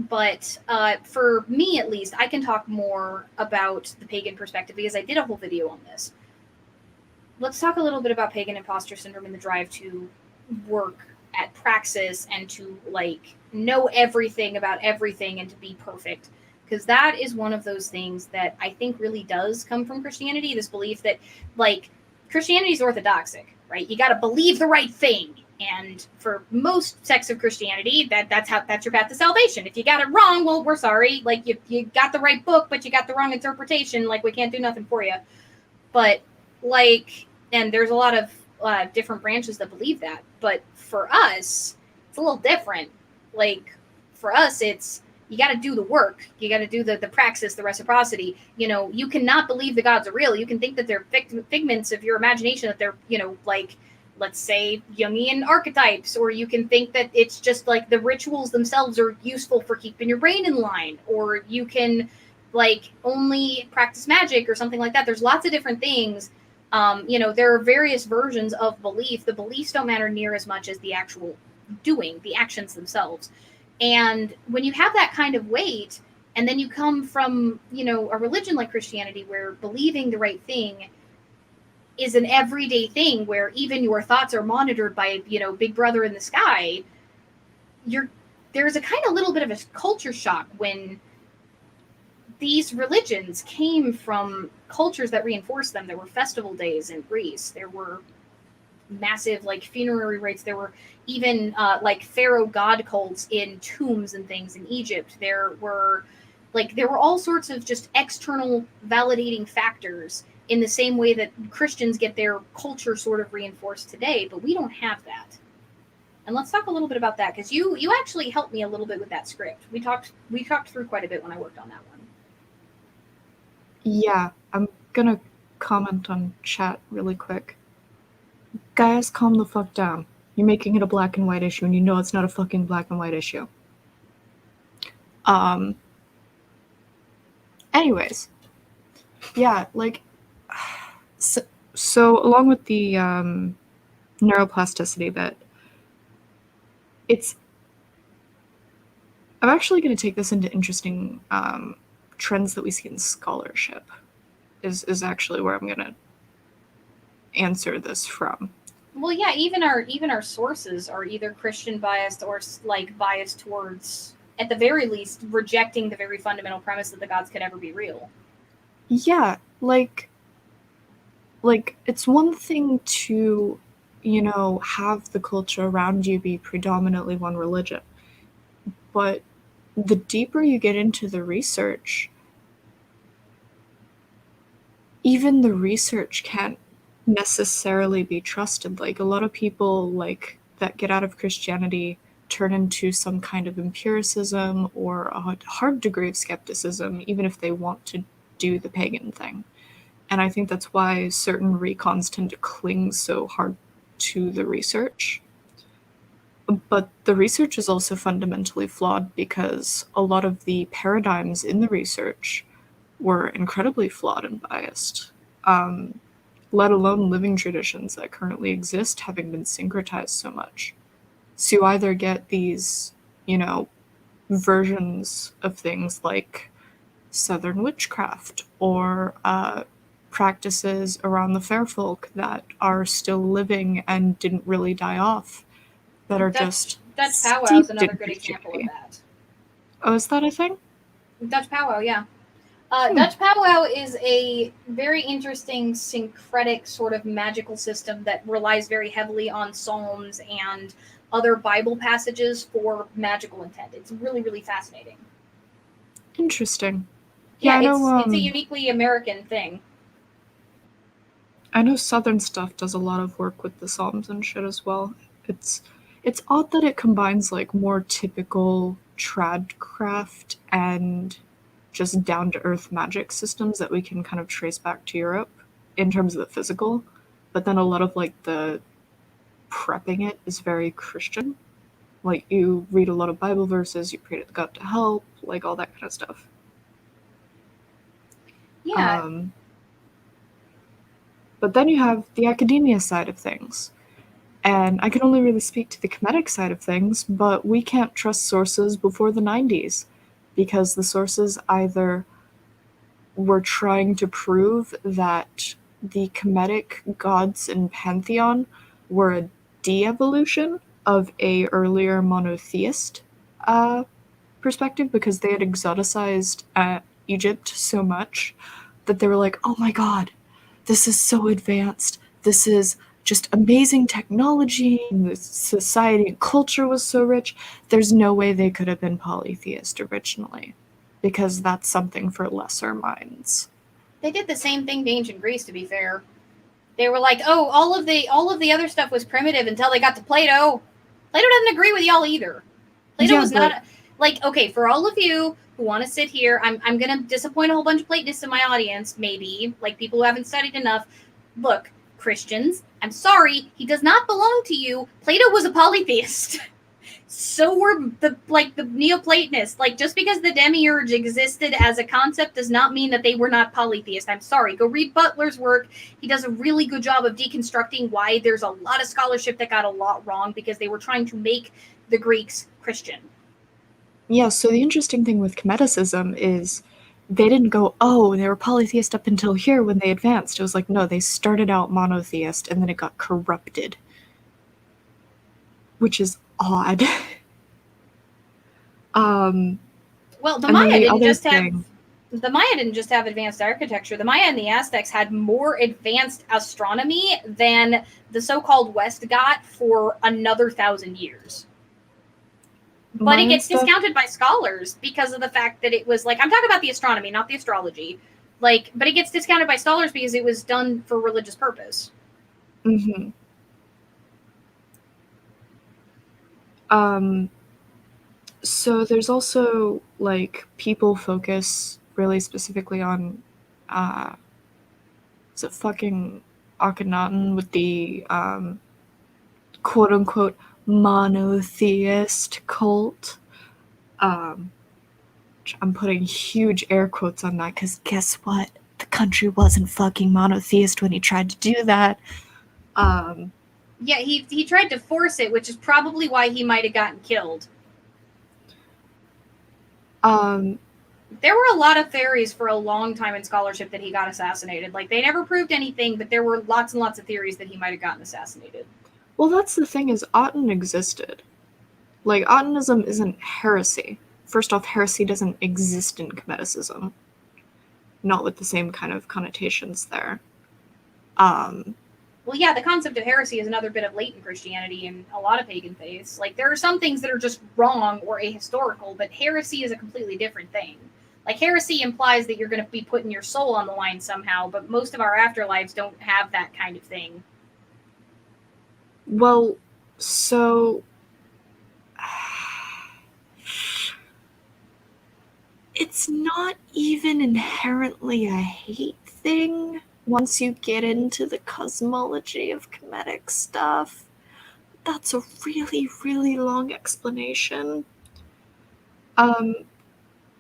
But for me, at least, I can talk more about the pagan perspective because I did a whole video on this. Let's talk a little bit about pagan imposter syndrome and the drive to work at praxis and to like know everything about everything and to be perfect. Because that is one of those things that I think really does come from Christianity. This belief that like Christianity is orthodoxic, right? You got to believe the right thing. And for most sects of Christianity, that's your path to salvation. If you got it wrong, well, we're sorry. Like you got the right book, but you got the wrong interpretation. Like we can't do nothing for you. But like, and there's a lot of different branches that believe that. But for us, it's a little different. Like for us, it's you got to do the work. You got to do the praxis, the reciprocity. You know, you cannot believe the gods are real. You can think that they're figments of your imagination, that they're, you know, like, let's say, Jungian archetypes, or you can think that it's just like the rituals themselves are useful for keeping your brain in line, or you can like only practice magic or something like that. There's lots of different things. You know, there are various versions of belief. The beliefs don't matter near as much as the actual doing, the actions themselves. And when you have that kind of weight, and then you come from, you know, a religion like Christianity where believing the right thing is an everyday thing, where even your thoughts are monitored by, you know, Big Brother in the sky, there's a kind of little bit of a culture shock when these religions came from cultures that reinforced them. There were festival days in Greece. There were massive like funerary rites. There were even like pharaoh god cults in tombs and things in Egypt. There were all sorts of just external validating factors in the same way that Christians get their culture sort of reinforced today, but we don't have that. And let's talk a little bit about that, because you actually helped me a little bit with that script. We talked through quite a bit when I worked on that one. Yeah, I'm gonna comment on chat really quick. Guys, calm the fuck down. You're making it a black and white issue, and you know it's not a fucking black and white issue. Anyways. Yeah, like, so along with the neuroplasticity bit, I'm actually going to take this into interesting trends that we see in scholarship, is actually where I'm going to answer this from. Well, yeah, even our sources are either Christian biased or like biased towards, at the very least, rejecting the very fundamental premise that the gods could ever be real. Yeah, like it's one thing to, you know, have the culture around you be predominantly one religion, but the deeper you get into the research, even the research can't necessarily be trusted. Like a lot of people like that get out of Christianity turn into some kind of empiricism or a hard degree of skepticism, even if they want to do the pagan thing. And I think that's why certain recons tend to cling so hard to the research. But the research is also fundamentally flawed because a lot of the paradigms in the research were incredibly flawed and biased, let alone living traditions that currently exist having been syncretized so much. So you either get these, versions of things like Southern witchcraft or practices around the fair folk that are still living and didn't really die off, that are just Dutch powwow is steeped another in good example of Christianity. that. Oh, is that a thing? Dutch powwow, yeah. Dutch powwow is a very interesting syncretic sort of magical system that relies very heavily on psalms and other Bible passages for magical intent. It's really, really fascinating. Interesting. Yeah, I know. it's a uniquely American thing. I know Southern stuff does a lot of work with the Psalms and shit as well. It's it's odd that it combines like more typical tradcraft and just down to earth magic systems that we can kind of trace back to Europe in terms of the physical, but then a lot of like the prepping it is very Christian. Like you read a lot of Bible verses, you pray to God to help, like all that kind of stuff. Yeah. But then you have the academia side of things. And I can only really speak to the Kemetic side of things, but we can't trust sources before the 90s because the sources either were trying to prove that the Kemetic gods and pantheon were a de-evolution of a earlier monotheist perspective because they had exoticized Egypt so much that they were like, oh my god, this is so advanced. This is just amazing technology. And the society and culture was so rich. There's no way they could have been polytheist originally because that's something for lesser minds. They did the same thing to ancient Greece, to be fair. They were like, oh, all of the other stuff was primitive until they got to Plato. Plato doesn't agree with y'all either. Plato was not like, okay, for all of you who want to sit here, I'm gonna disappoint a whole bunch of Platonists in my audience, maybe, like people who haven't studied enough. Look, Christians, I'm sorry, he does not belong to you. Plato was a polytheist. So were the Neoplatonists. Like, just because the demiurge existed as a concept does not mean that they were not polytheist. I'm sorry. Go read Butler's work. He does a really good job of deconstructing why there's a lot of scholarship that got a lot wrong because they were trying to make the Greeks Christian. Yeah, so the interesting thing with Kemeticism is they didn't go, oh, they were polytheist up until here when they advanced. It was like, no, they started out monotheist and then it got corrupted, which is odd. Well, the Maya didn't just have advanced architecture. The Maya and the Aztecs had more advanced astronomy than the so-called West got for another 1,000 years. But it gets discounted by scholars because of the fact that it was like, I'm talking about the astronomy, not the astrology. Like, but it gets discounted by scholars because it was done for religious purpose. Mm-hmm. So there's also like people focus really specifically on is it fucking Akhenaten with the quote unquote monotheist cult. I'm putting huge air quotes on that because guess what? The country wasn't fucking monotheist when he tried to do that. Yeah, he tried to force it, which is probably why he might have gotten killed. There were a lot of theories for a long time in scholarship that he got assassinated. Like, they never proved anything, but there were lots and lots of theories that he might have gotten assassinated. Well, that's the thing is Aten existed. Like, Atenism isn't heresy. First off, heresy doesn't exist in Kemeticism. Not with the same kind of connotations there. Well, yeah, the concept of heresy is another bit of latent Christianity in a lot of pagan faiths. Like, there are some things that are just wrong or ahistorical, but heresy is a completely different thing. Like, heresy implies that you're going to be putting your soul on the line somehow, but most of our afterlives don't have that kind of thing. Well, so it's not even inherently a hate thing once you get into the cosmology of Kemetic stuff, that's a really, really long explanation.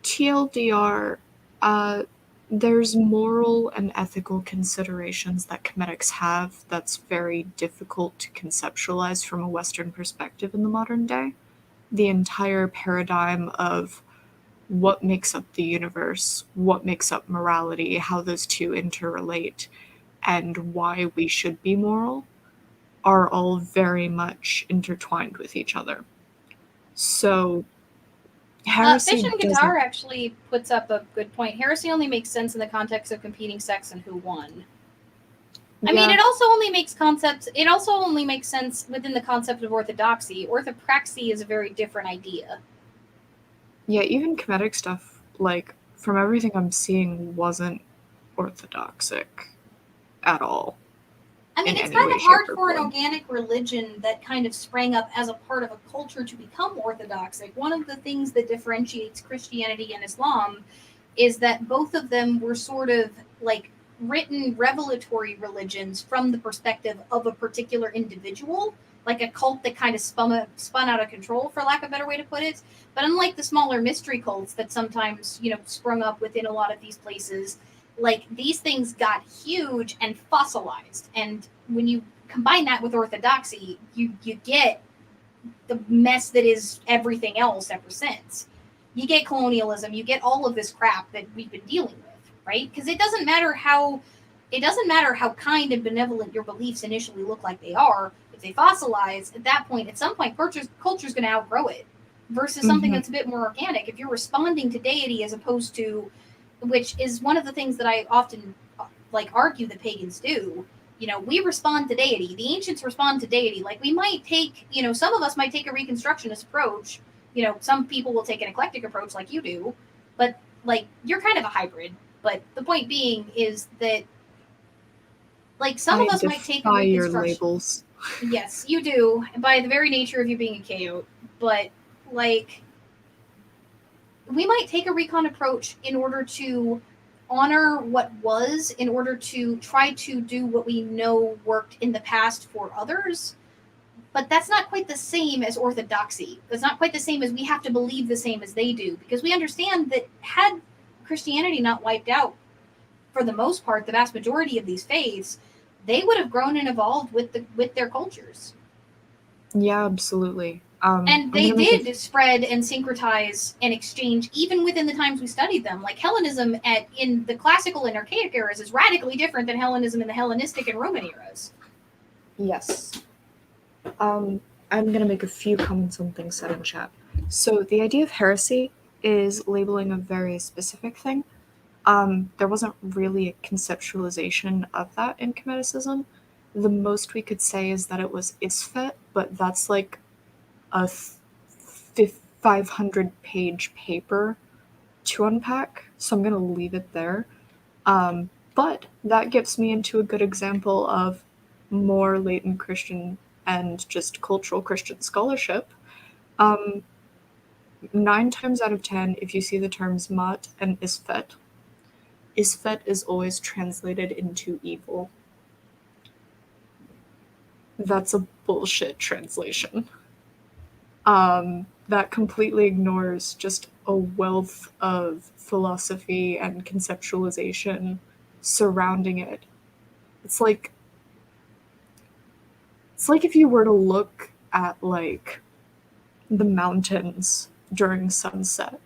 TLDR, there's moral and ethical considerations that Kemetics have that's very difficult to conceptualize from a Western perspective in the modern day. The entire paradigm of what makes up the universe, what makes up morality, how those two interrelate, and why we should be moral are all very much intertwined with each other. So heresy Fish and doesn't. Guitar actually puts up a good point. Heresy only makes sense in the context of competing sects and who won. I mean, it also only makes sense within the concept of orthodoxy. Orthopraxy is a very different idea. Yeah, even Kemetic stuff, like, from everything I'm seeing, wasn't orthodoxic at all. I mean, it's kind of hard for an organic religion that kind of sprang up as a part of a culture to become orthodoxic. One of the things that differentiates Christianity and Islam is that both of them were sort of like written revelatory religions from the perspective of a particular individual, like a cult that kind of spun out of control, for lack of a better way to put it. But unlike the smaller mystery cults that sometimes, sprung up within a lot of these places, like these things got huge and fossilized. And when you combine that with orthodoxy, you get the mess that is everything else ever since. You get colonialism, you get all of this crap that we've been dealing with, right? Because it doesn't matter how kind and benevolent your beliefs initially look like they are. If they fossilize, at some point, culture's going to outgrow it. Versus something that's a bit more organic. If you're responding to deity as opposed to, which is one of the things that I often argue that pagans do. We respond to deity. The ancients respond to deity. Like we might take, some of us might take a reconstructionist approach. Some people will take an eclectic approach like you do, but you're kind of a hybrid. But the point being is that some of us might take a reconstruction. Your labels. Yes, you do, by the very nature of you being a chaot. But we might take a recon approach in order to honor what was, in order to try to do what we know worked in the past for others. But that's not quite the same as orthodoxy. That's not quite the same as we have to believe the same as they do, because we understand that had Christianity not wiped out, for the most part, the vast majority of these faiths, they would have grown and evolved with their cultures. Yeah, absolutely. And they did spread and syncretize and exchange even within the times we studied them. Like Hellenism in the classical and archaic eras is radically different than Hellenism in the Hellenistic and Roman eras. Yes. I'm going to make a few comments on things said in chat. So the idea of heresy is labeling a very specific thing. There wasn't really a conceptualization of that in Kemeticism. The most we could say is that it was isfet, but that's like a 500-page paper to unpack, so I'm going to leave it there. But that gets me into a good example of more latent Christian and just cultural Christian scholarship. 9 times out of 10, if you see the terms mat and isfet is always translated into evil. That's a bullshit translation. That completely ignores just a wealth of philosophy and conceptualization surrounding it. It's like if you were to look at the mountains during sunset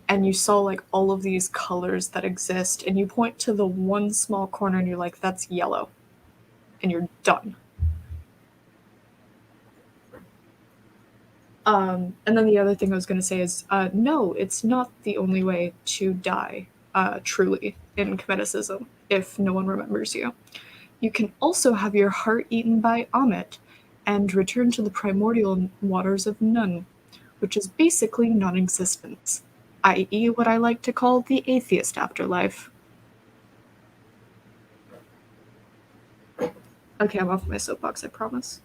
and you saw all of these colors that exist and you point to the one small corner and you're like, that's yellow, and you're done. And then the other thing I was going to say is, no, it's not the only way to die, truly, in Kemeticism, if no one remembers you. You can also have your heart eaten by Amet and return to the primordial waters of Nun, which is basically non-existence, i.e. what I like to call the atheist afterlife. Okay, I'm off my soapbox, I promise.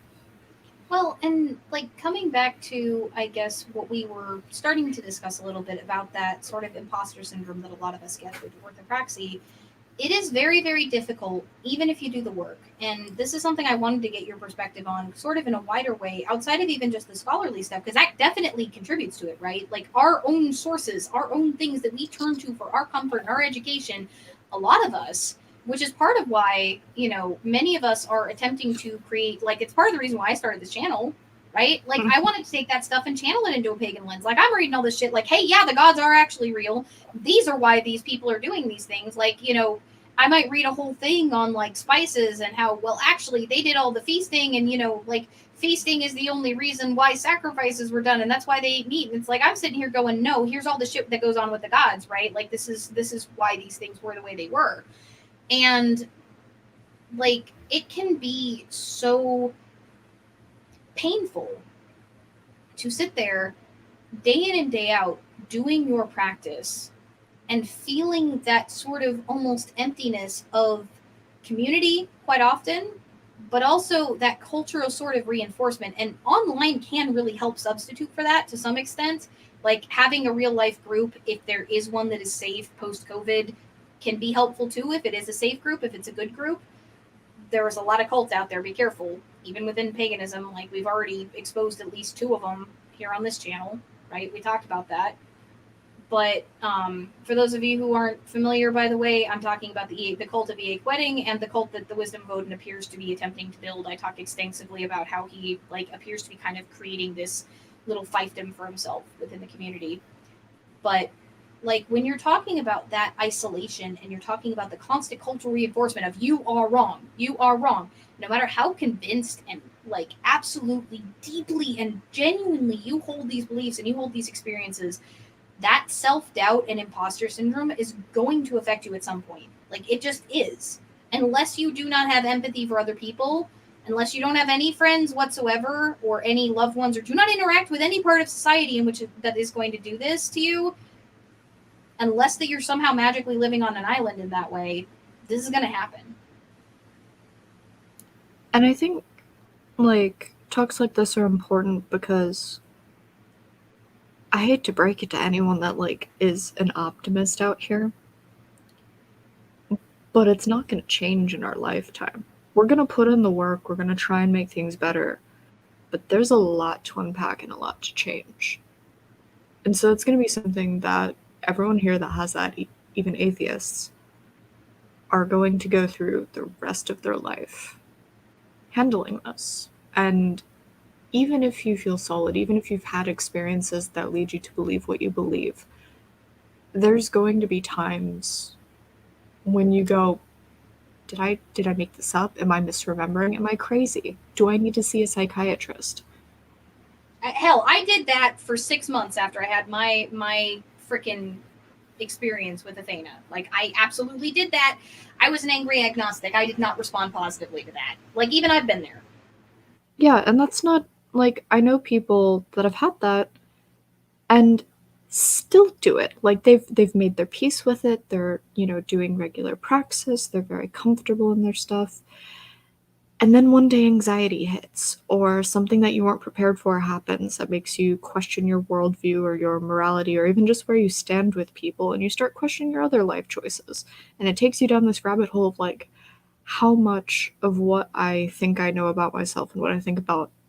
Well, and coming back to, I guess, what we were starting to discuss a little bit about that sort of imposter syndrome that a lot of us get with orthopraxy, it is very, very difficult, even if you do the work. And this is something I wanted to get your perspective on, sort of in a wider way, outside of even just the scholarly stuff, because that definitely contributes to it, right? Like our own sources, our own things that we turn to for our comfort and our education, a lot of us, which is part of why, you know, many of us are attempting to create, like, it's part of the reason why I started this channel, right? Like, I wanted to take that stuff and channel it into a pagan lens. Like, I'm reading all this shit, like, hey, yeah, the gods are actually real. These are why these people are doing these things. Like, you know, I might read a whole thing on like spices and how, well, actually they did all the feasting, and you know, like feasting is the only reason why sacrifices were done, and that's why they ate meat. And it's like I'm sitting here going, no, here's all the shit that goes on with the gods, right? Like this is why these things were the way they were. And like it can be so painful to sit there day in and day out doing your practice and feeling that sort of almost emptiness of community quite often, but also that cultural sort of reinforcement. And online can really help substitute for that to some extent. Like having a real life group, if there is one that is safe post COVID, can be helpful too if it is a safe group, if it's a good group. There's a lot of cults out there, be careful. Even within paganism, like we've already exposed at least two of them here on this channel, right? We talked about that. But for those of you who aren't familiar, by the way, I'm talking about the cult of Eake Wedding and the cult that the Wisdom of Odin appears to be attempting to build. I talked extensively about how he like appears to be kind of creating this little fiefdom for himself within the community. But like when you're talking about that isolation and you're talking about the constant cultural reinforcement of you are wrong, no matter how convinced and like absolutely deeply and genuinely you hold these beliefs and you hold these experiences, that self doubt and imposter syndrome is going to affect you at some point. Like it just is. Unless you do not have empathy for other people, unless you don't have any friends whatsoever or any loved ones, or do not interact with any part of society in which that is going to do this to you, unless that you're somehow magically living on an island in that way, this is going to happen. And I think, like, talks like this are important because I hate to break it to anyone that, like, is an optimist out here, but it's not going to change in our lifetime. We're going to put in the work, we're going to try and make things better, but there's a lot to unpack and a lot to change. And so it's going to be something that everyone here that has that, even atheists, are going to go through the rest of their life handling this. And even if you feel solid, even if you've had experiences that lead you to believe what you believe, there's going to be times when you go, did I make this up? Am I misremembering? Am I crazy? Do I need to see a psychiatrist? Hell, I did that for 6 months after I had my freaking experience with Athena. Like I absolutely did that. I was an angry agnostic. I did not respond positively to that. Like even I've been there. Yeah, and that's not, like, I know people that have had that and still do it. Like they've made their peace with it. They're, doing regular praxis. They're very comfortable in their stuff. And then one day anxiety hits, or something that you weren't prepared for happens that makes you question your worldview or your morality, or even just where you stand with people, and you start questioning your other life choices. And it takes you down this rabbit hole of like, how much of what I think I know about myself and what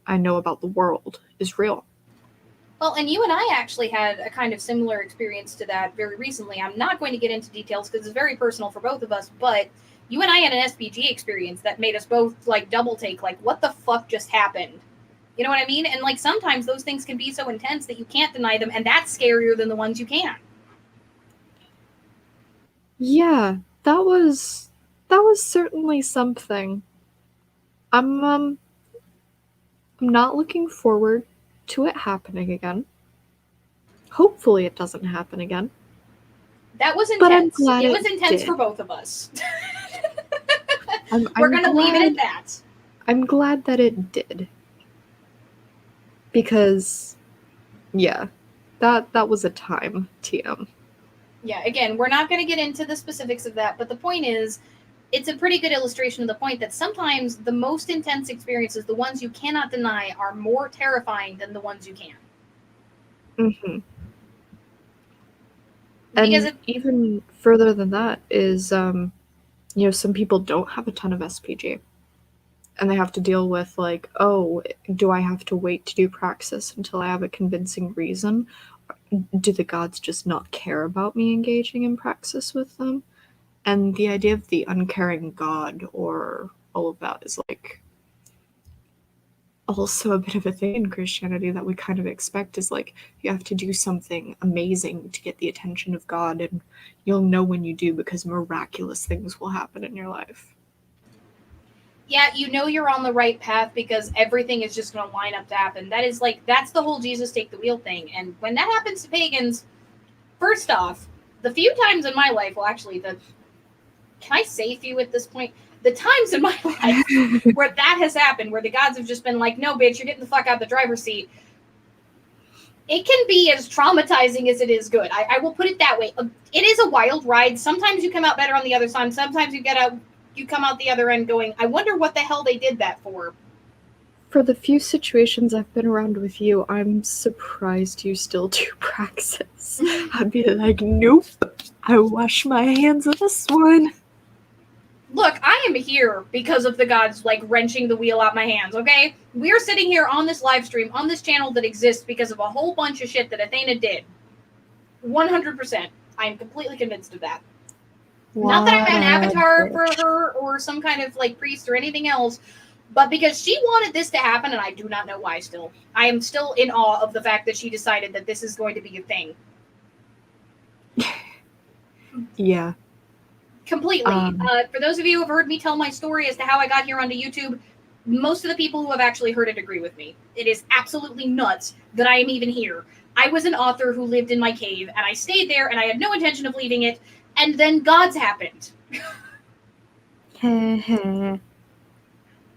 I know about the world is real. Well, and you and I actually had a kind of similar experience to that very recently. I'm not going to get into details because it's very personal for both of us, but you and I had an SPG experience that made us both like double take, like, what the fuck just happened? You know what I mean? And like sometimes those things can be so intense that you can't deny them, and that's scarier than the ones you can. Yeah, that was certainly something. I'm not looking forward to it happening again. Hopefully it doesn't happen again. That was But I'm intense. glad It it was intense for did. both of us. I'm We're I'm going to leave it at glad that. I'm glad that it did. Because yeah, that was a time, TM. Yeah, again, we're not going to get into the specifics of that, but the point is, it's a pretty good illustration of the point that sometimes the most intense experiences, the ones you cannot deny, are more terrifying than the ones you can. Mhm. Because And even further than that is some people don't have a ton of SPG. And they have to deal with, like, oh, do I have to wait to do praxis until I have a convincing reason? Do the gods just not care about me engaging in praxis with them? And the idea of the uncaring god or all of that is, like, also a bit of a thing in Christianity that we kind of expect is, like, you have to do something amazing to get the attention of God, and you'll know when you do because miraculous things will happen in your life. Yeah, you know you're on the right path because everything is just going to line up to happen. That is like, that's the whole Jesus take the wheel thing. And when that happens to pagans, first off, the few times in my life, well, actually, can I say few at this point? The times in my life where that has happened, where the gods have just been like, no, bitch, you're getting the fuck out the driver's seat. It can be as traumatizing as it is good. I will put it that way. It is a wild ride. Sometimes you come out better on the other side. Sometimes you come out the other end going, I wonder what the hell they did that for. For the few situations I've been around with you, I'm surprised you still do praxis. I'd be like, nope, I wash my hands of this one. Look, I am here because of the gods, like, wrenching the wheel out my hands, okay? We're sitting here on this live stream, on this channel that exists because of a whole bunch of shit that Athena did. 100%. I am completely convinced of that. Not that I'm an avatar for her or some kind of, like, priest or anything else, but because she wanted this to happen, and I do not know why still. I am still in awe of the fact that she decided that this is going to be a thing. Yeah. Completely. For those of you who have heard me tell my story as to how I got here onto YouTube, most of the people who have actually heard it agree with me. It is absolutely nuts that I am even here. I was an author who lived in my cave, and I stayed there, and I had no intention of leaving it, and then gods happened.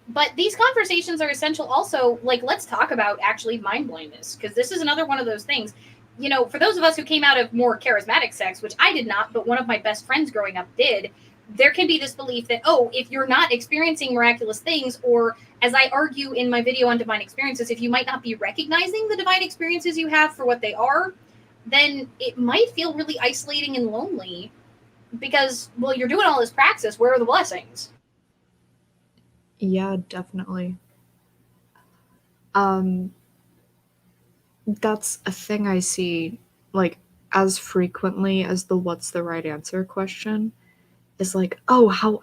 But these conversations are essential also, like, let's talk about actually mind blindness, because this is another one of those things. You know, for those of us who came out of more charismatic sects, which I did not, but one of my best friends growing up did, there can be this belief that, oh, if you're not experiencing miraculous things, or as I argue in my video on divine experiences, if you might not be recognizing the divine experiences you have for what they are, then it might feel really isolating and lonely because, well, you're doing all this praxis. Where are the blessings? Yeah, definitely. That's a thing I see, like, as frequently as the what's the right answer question is, like, oh, how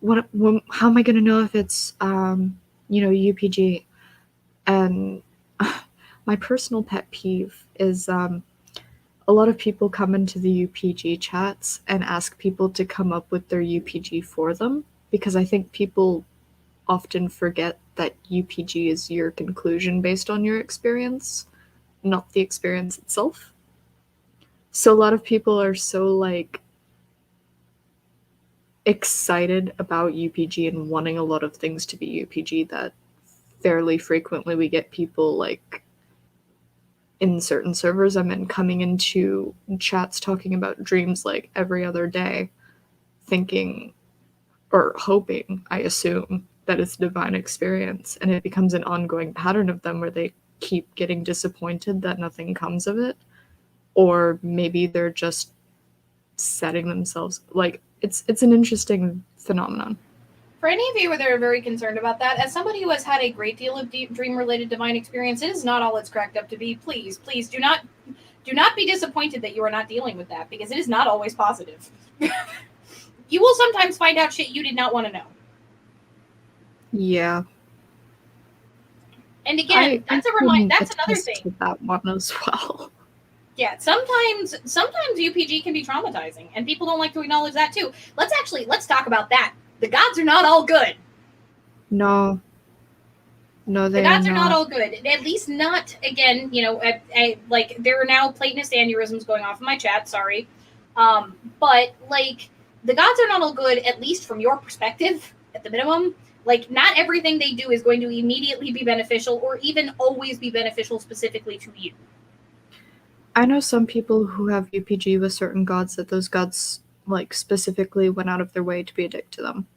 am I gonna know if it's UPG? And my personal pet peeve is a lot of people come into the UPG chats and ask people to come up with their UPG for them, because I think people often forget that UPG is your conclusion based on your experience, not the experience itself. So a lot of people are so, like, excited about UPG and wanting a lot of things to be UPG that fairly frequently we get people, like, in certain servers I'm in, coming into chats talking about dreams like every other day, thinking or hoping, I assume, that it's a divine experience, and it becomes an ongoing pattern of them where they keep getting disappointed that nothing comes of it, or maybe they're just setting themselves, like, it's an interesting phenomenon. For any of you that are very concerned about that, as somebody who has had a great deal of dream-related divine experience, it is not all it's cracked up to be. Please do not be disappointed that you are not dealing with that, because it is not always positive. You will sometimes find out shit you did not want to know. Yeah. And again, that's a reminder. That's another thing. To that one as well. Yeah, sometimes UPG can be traumatizing, and people don't like to acknowledge that too. Let's talk about that. The gods are not all good. No, the gods are not all good. At least not, again, like, there are now Platonist aneurysms going off in my chat, sorry. But, like, the gods are not all good, at least from your perspective, at the minimum. Like, not everything they do is going to immediately be beneficial or even always be beneficial specifically to you. I know some people who have UPG with certain gods that those gods, like, specifically went out of their way to be a dick to them.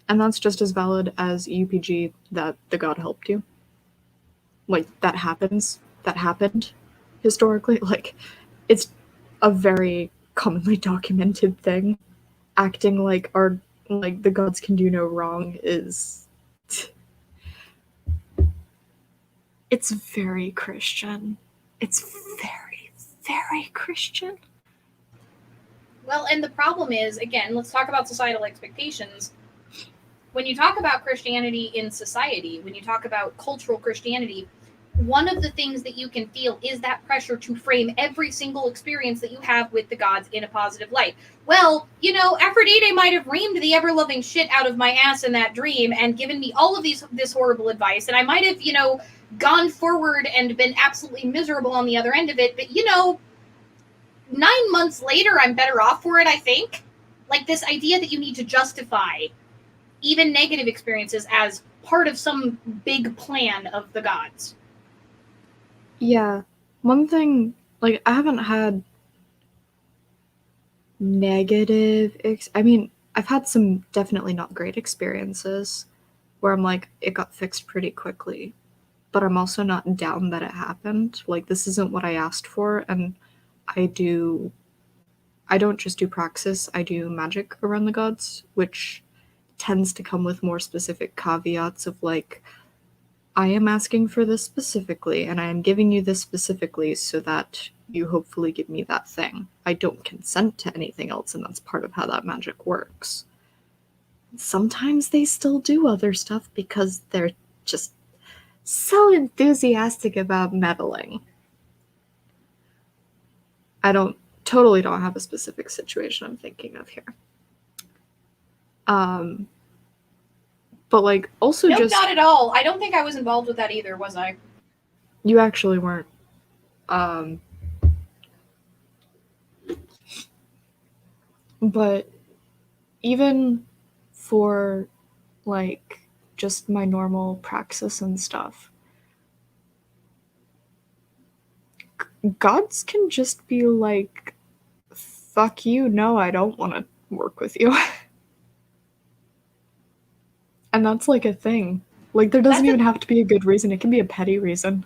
And that's just as valid as UPG that the god helped you. Like, that happened historically. Like, it's a very commonly documented thing. Acting like our like, the gods can do no wrong is... It's very Christian. It's very, very Christian. Well, and the problem is, again, let's talk about societal expectations. When you talk about Christianity in society, when you talk about cultural Christianity, one of the things that you can feel is that pressure to frame every single experience that you have with the gods in a positive light. Well, Aphrodite might have reamed the ever-loving shit out of my ass in that dream and given me all of this horrible advice, and I might have, gone forward and been absolutely miserable on the other end of it, but 9 months later, I'm better off for it, I think. Like, this idea that you need to justify even negative experiences as part of some big plan of the gods. Yeah. One thing, like, I haven't had negative... I've had some definitely not great experiences where I'm like, it got fixed pretty quickly. But I'm also not down that it happened. Like, this isn't what I asked for, and I don't just do praxis, I do magic around the gods, which tends to come with more specific caveats of, like, I am asking for this specifically, and I am giving you this specifically so that you hopefully give me that thing. I don't consent to anything else, and that's part of how that magic works. Sometimes they still do other stuff because they're just so enthusiastic about meddling. I totally don't have a specific situation I'm thinking of here. But, like, also nope, just... not at all. I don't think I was involved with that either, was I? You actually weren't. But even for, like, just my normal praxis and stuff, gods can just be like, fuck you, no, I don't want to work with you. And that's, like, a thing. Like, there doesn't even have to be a good reason. It can be a petty reason.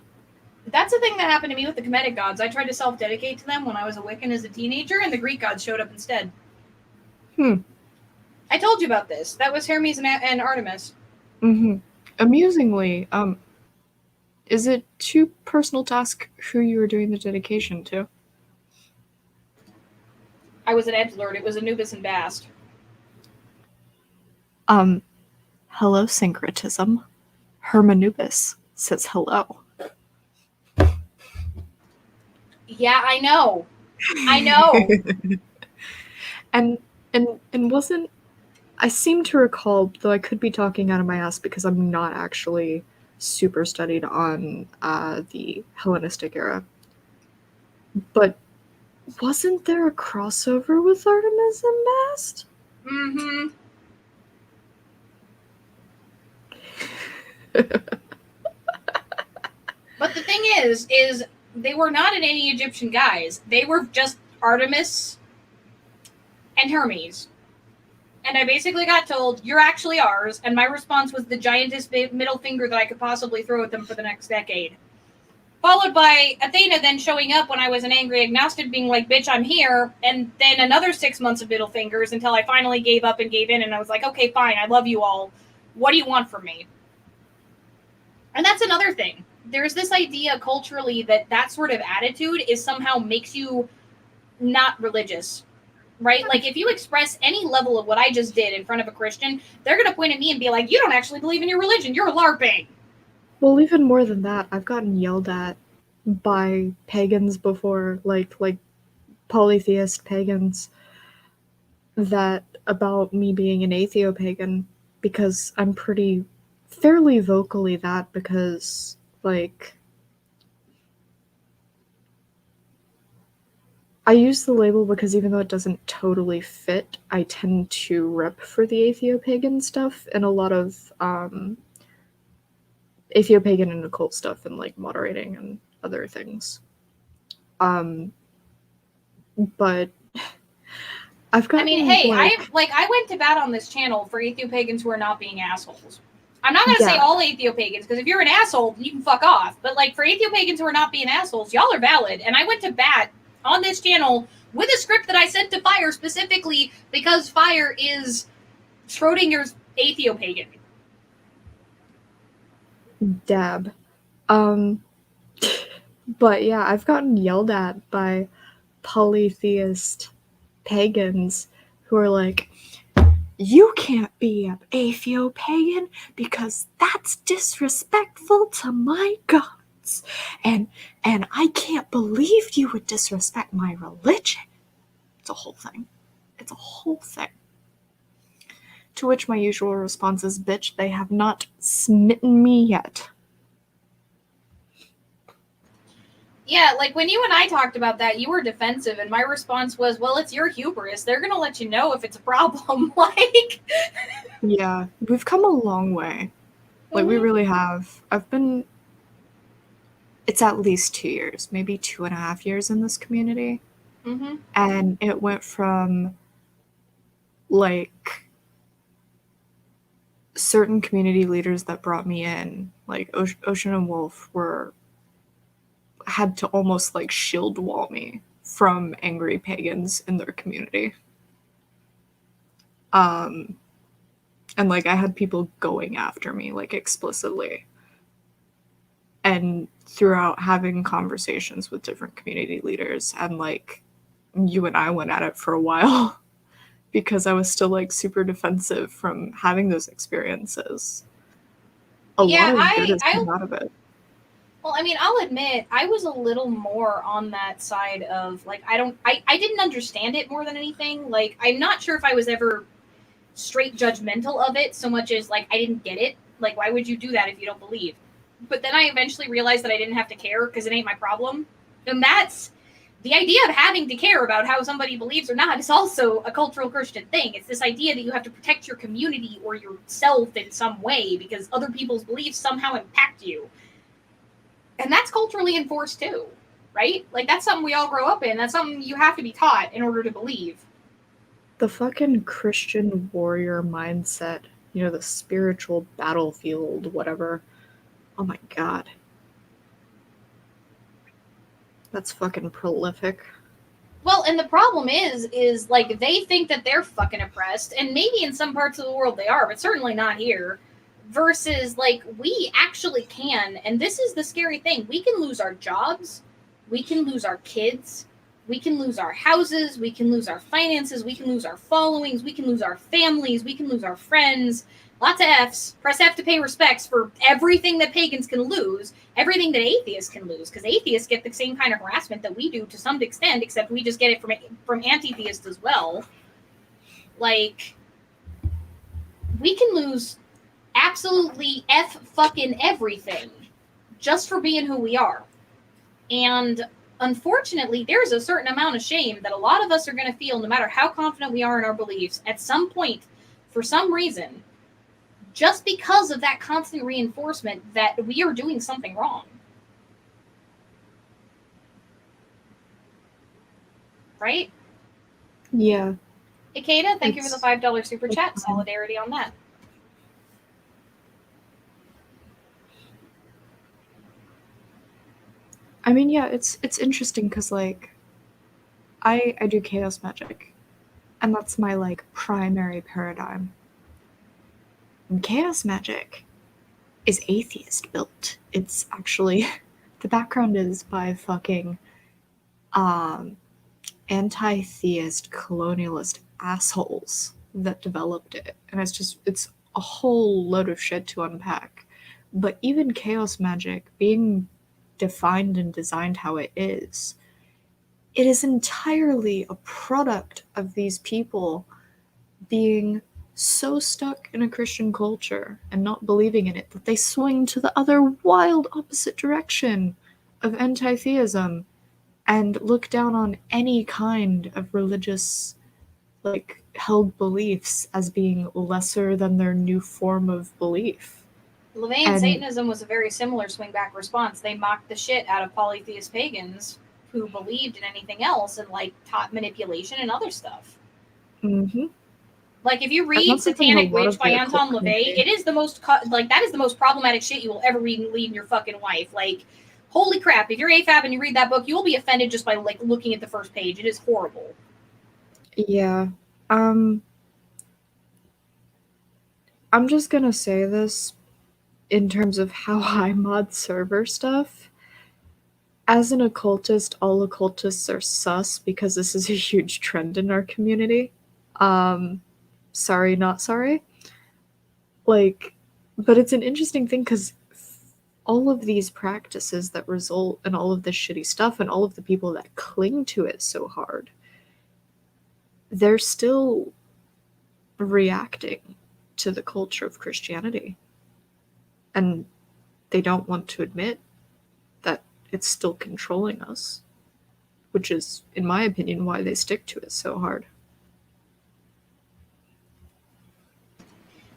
That's the thing that happened to me with the Kemetic gods. I tried to self-dedicate to them when I was a Wiccan as a teenager, and the Greek gods showed up instead. I told you about this. That was Hermes and Artemis. Amusingly, is it too personal to ask who you were doing the dedication to? I was an edgelord. It was Anubis and Bast. Hello, syncretism. Hermanubis says hello. Yeah, I know. I know. and wasn't... I seem to recall, though I could be talking out of my ass because I'm not actually super studied on the Hellenistic era, but wasn't there a crossover with Artemis and Bast? Mm-hmm. But the thing is they were not in any Egyptian guise. They were just Artemis and Hermes. And I basically got told, you're actually ours, and my response was the giantest middle finger that I could possibly throw at them for the next decade. Followed by Athena then showing up when I was an angry agnostic being like, bitch, I'm here, and then another 6 months of middle fingers until I finally gave up and gave in, and I was like, okay, fine, I love you all. What do you want from me? And that's another thing. There's this idea culturally that sort of attitude is somehow makes you not religious. Right? Like, if you express any level of what I just did in front of a Christian, they're going to point at me and be like, you don't actually believe in your religion. You're LARPing. Well, even more than that, I've gotten yelled at by pagans before, like polytheist pagans, that about me being an atheo-pagan, because I'm fairly vocally that, because, like, I use the label because even though it doesn't totally fit, I tend to rep for the atheo-pagan stuff and a lot of atheo-pagan and occult stuff and, like, moderating and other things. But I've got... I mean, hey, I went to bat on this channel for atheo-pagans who are not being assholes. I'm not going to say all atheo-pagans, because if you're an asshole, you can fuck off. But, like, for atheo-pagans who are not being assholes, y'all are valid. And I went to bat on this channel with a script that I sent to Fire specifically because Fire is Schrodinger's atheopagan. Dab. But yeah, I've gotten yelled at by polytheist pagans who are like, you can't be an atheopagan because that's disrespectful to my gods. And I can't believe you would disrespect my religion. It's a whole thing. It's a whole thing. To which my usual response is, bitch, they have not smitten me yet. Yeah, like when you and I talked about that, you were defensive, and my response was, well, it's your hubris. They're going to let you know if it's a problem. Like, Yeah, we've come a long way. Like, we really have. It's at least 2 years, maybe 2.5 years in this community. Mm-hmm. And it went from, like, certain community leaders that brought me in, like Ocean and Wolf, had to almost, like, shield wall me from angry pagans in their community. And, like, I had people going after me, like, explicitly. And throughout having conversations with different community leaders, and, like, you and I went at it for a while because I was still, like, super defensive from having those experiences. A lot of good has come out of it. Well, I mean, I'll admit, I was a little more on that side of, like, I didn't understand it more than anything. Like, I'm not sure if I was ever straight judgmental of it so much as, like, I didn't get it. Like, why would you do that if you don't believe? But then I eventually realized that I didn't have to care because it ain't my problem. And that's the idea of having to care about how somebody believes or not is also a cultural Christian thing. It's this idea that you have to protect your community or yourself in some way because other people's beliefs somehow impact you. And that's culturally enforced too, right? Like, that's something we all grow up in. That's something you have to be taught in order to believe. The fucking Christian warrior mindset, you know, the spiritual battlefield, whatever. Oh my god. That's fucking prolific. Well, and the problem is like, they think that they're fucking oppressed, and maybe in some parts of the world they are, but certainly not here. Versus, like, we actually can, and this is the scary thing, we can lose our jobs, we can lose our kids, we can lose our houses, we can lose our finances, we can lose our followings, we can lose our families, we can lose our friends. Lots of F's. Press F to pay respects for everything that pagans can lose, everything that atheists can lose, because atheists get the same kind of harassment that we do to some extent, except we just get it from anti-theists as well. Like, we can lose absolutely fucking everything just for being who we are. And unfortunately, there's a certain amount of shame that a lot of us are going to feel, no matter how confident we are in our beliefs, at some point, for some reason, just because of that constant reinforcement that we are doing something wrong. Right? Yeah. Ikeda, thank you for the $5 super chat. Solidarity on that. I mean, yeah, it's interesting because, like, I do chaos magic, and that's my, like, primary paradigm. And chaos magic is atheist built. It's actually the background is by fucking anti-theist colonialist assholes that developed it, and it's a whole load of shit to unpack. But even chaos magic being defined and designed how it is entirely a product of these people being so stuck in a Christian culture and not believing in it that they swing to the other wild opposite direction of anti-theism and look down on any kind of religious, like, held beliefs as being lesser than their new form of belief. Levain Satanism was a very similar swing back response. They mocked the shit out of polytheist pagans who believed in anything else and, like, taught manipulation and other stuff. Mm-hmm. Like, if you read Satanic Witch by Anton LaVey, it is the most, like, that is the most problematic shit you will ever read in your fucking life. Like, holy crap, if you're AFAB and you read that book, you will be offended just by, like, looking at the first page. It is horrible. Yeah. I'm just gonna say this in terms of how I mod server stuff. As an occultist, all occultists are sus because this is a huge trend in our community. Sorry, not sorry. Like, but it's an interesting thing because all of these practices that result in all of this shitty stuff and all of the people that cling to it so hard, they're still reacting to the culture of Christianity. And they don't want to admit that it's still controlling us, which is, in my opinion, why they stick to it so hard.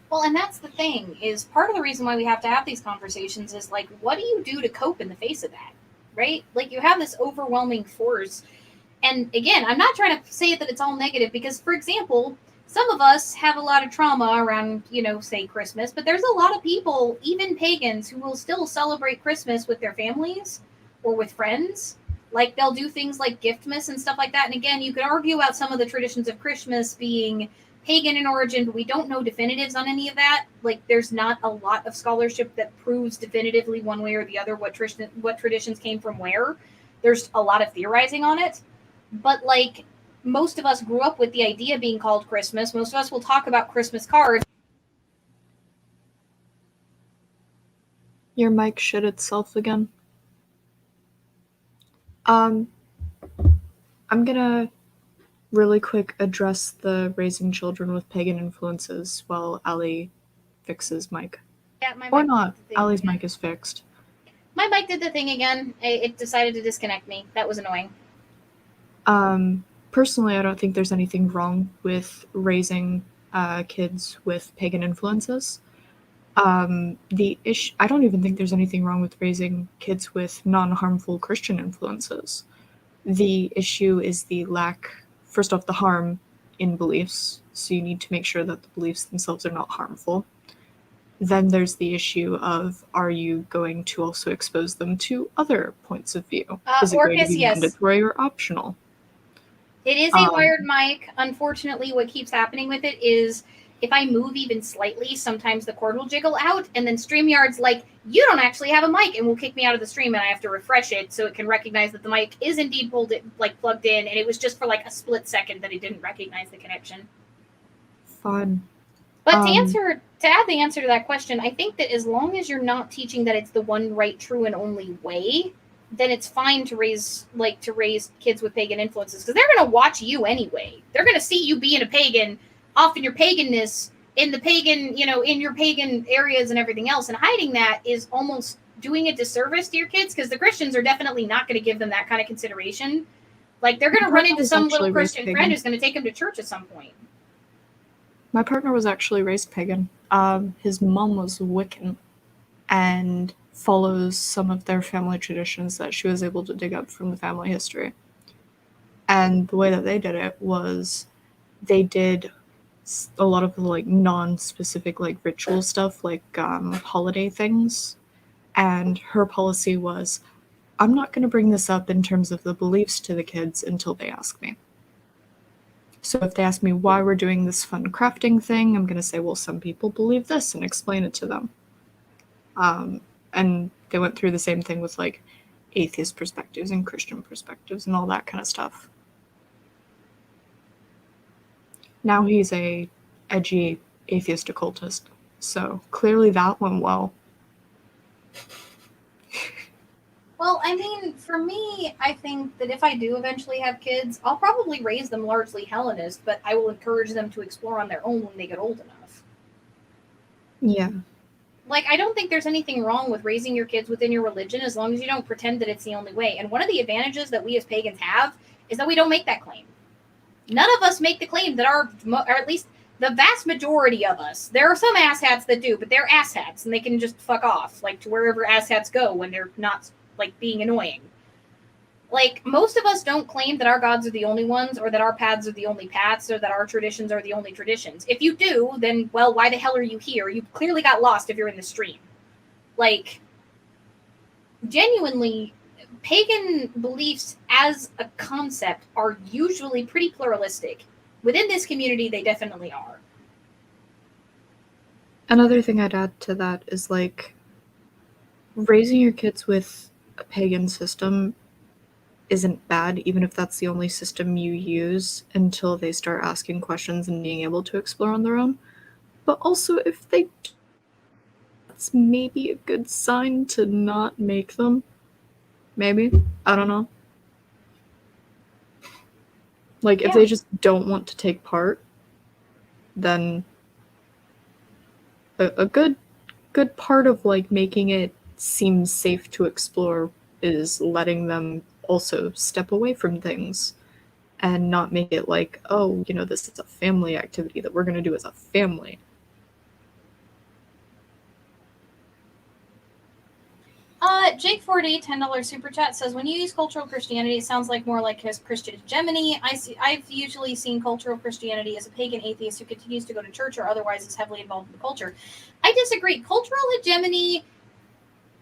Well, and that's the thing, is part of the reason why we have to have these conversations is like, what do you do to cope in the face of that? Right? Like, you have this overwhelming force. And again, I'm not trying to say that it's all negative because, for example, some of us have a lot of trauma around, say Christmas, but there's a lot of people, even pagans, who will still celebrate Christmas with their families or with friends. Like, they'll do things like Giftmas and stuff like that. And again, you could argue about some of the traditions of Christmas being pagan in origin, but we don't know definitives on any of that. Like, there's not a lot of scholarship that proves definitively one way or the other what traditions came from where. There's a lot of theorizing on it. But like, most of us grew up with the idea being called Christmas. Most of us will talk about Christmas cards. Your mic shit itself again. I'm gonna really quick address the raising children with pagan influences while Ali fixes mic. Yeah, my Or mic not. did the thing Ali's again. mic is fixed. My mic did the thing again. It decided to disconnect me. That was annoying. Personally, I don't think there's anything wrong with raising kids with pagan influences. I don't even think there's anything wrong with raising kids with non-harmful Christian influences. The issue is the lack, first off, the harm in beliefs. So you need to make sure that the beliefs themselves are not harmful. Then there's the issue of, are you going to also expose them to other points of view? Is it going to Orcus, be yes. mandatory or optional? It is a wired mic. Unfortunately, what keeps happening with it is if I move even slightly, sometimes the cord will jiggle out, and then StreamYard's like, you don't actually have a mic, and will kick me out of the stream, and I have to refresh it so it can recognize that the mic is indeed plugged in, and it was just for like a split second that it didn't recognize the connection. Fun. But to add the answer to that question, I think that as long as you're not teaching that it's the one right, true, and only way, then it's fine to raise kids with pagan influences because they're going to watch you anyway. They're going to see you being a pagan, off in your paganness, in the pagan, in your pagan areas and everything else, and hiding that is almost doing a disservice to your kids because the Christians are definitely not going to give them that kind of consideration. Like, they're going to run into some little Christian friend who's going to take them to church at some point. My partner was actually raised pagan. His mom was Wiccan and follows some of their family traditions that she was able to dig up from the family history. And the way that they did it was they did a lot of like non-specific like ritual stuff, like holiday things. And her policy was, I'm not going to bring this up in terms of the beliefs to the kids until they ask me. So if they ask me why we're doing this fun crafting thing, I'm going to say, well, some people believe this, and explain it to them. And they went through the same thing with like atheist perspectives and Christian perspectives and all that kind of stuff. Now he's a edgy atheist occultist, so clearly that went well. Well, I mean, for me, I think that if I do eventually have kids, I'll probably raise them largely Hellenist, but I will encourage them to explore on their own when they get old enough. Yeah. Like, I don't think there's anything wrong with raising your kids within your religion as long as you don't pretend that it's the only way. And one of the advantages that we as pagans have is that we don't make that claim. None of us make the claim that or at least the vast majority of us, there are some asshats that do, but they're asshats and they can just fuck off, like to wherever asshats go when they're not like being annoying. Like, most of us don't claim that our gods are the only ones, or that our paths are the only paths, or that our traditions are the only traditions. If you do, then, well, why the hell are you here? You clearly got lost if you're in the stream. Like, genuinely, pagan beliefs as a concept are usually pretty pluralistic. Within this community, they definitely are. Another thing I'd add to that is like raising your kids with a pagan system isn't bad, even if that's the only system you use until they start asking questions and being able to explore on their own. But also, if they, that's maybe a good sign to not make them. Maybe. I don't know. Like, if they just don't want to take part, then a good part of like making it seem safe to explore is letting them also step away from things and not make it like, oh, this is a family activity that we're going to do as a family. Jake40 $10 super chat says, when you use cultural Christianity, it sounds like more like his Christian hegemony. I've usually seen cultural Christianity as a pagan atheist who continues to go to church or otherwise is heavily involved in the culture. I disagree. Cultural hegemony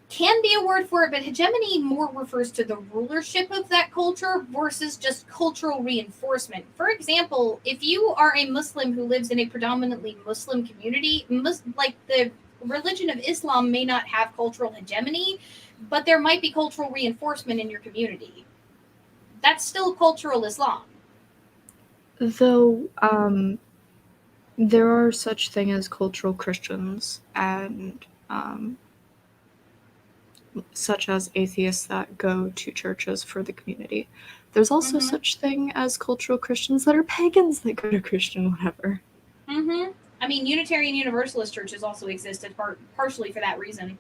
can be a word for it, but hegemony more refers to the rulership of that culture versus just cultural reinforcement. For example, if you are a Muslim who lives in a predominantly Muslim community, like the religion of Islam may not have cultural hegemony, but there might be cultural reinforcement in your community. That's still cultural Islam. Though there are such thing as cultural Christians and such as atheists that go to churches for the community. There's also such thing as cultural Christians that are pagans that go to Christian whatever. I mean, Unitarian Universalist churches also existed partially for that reason.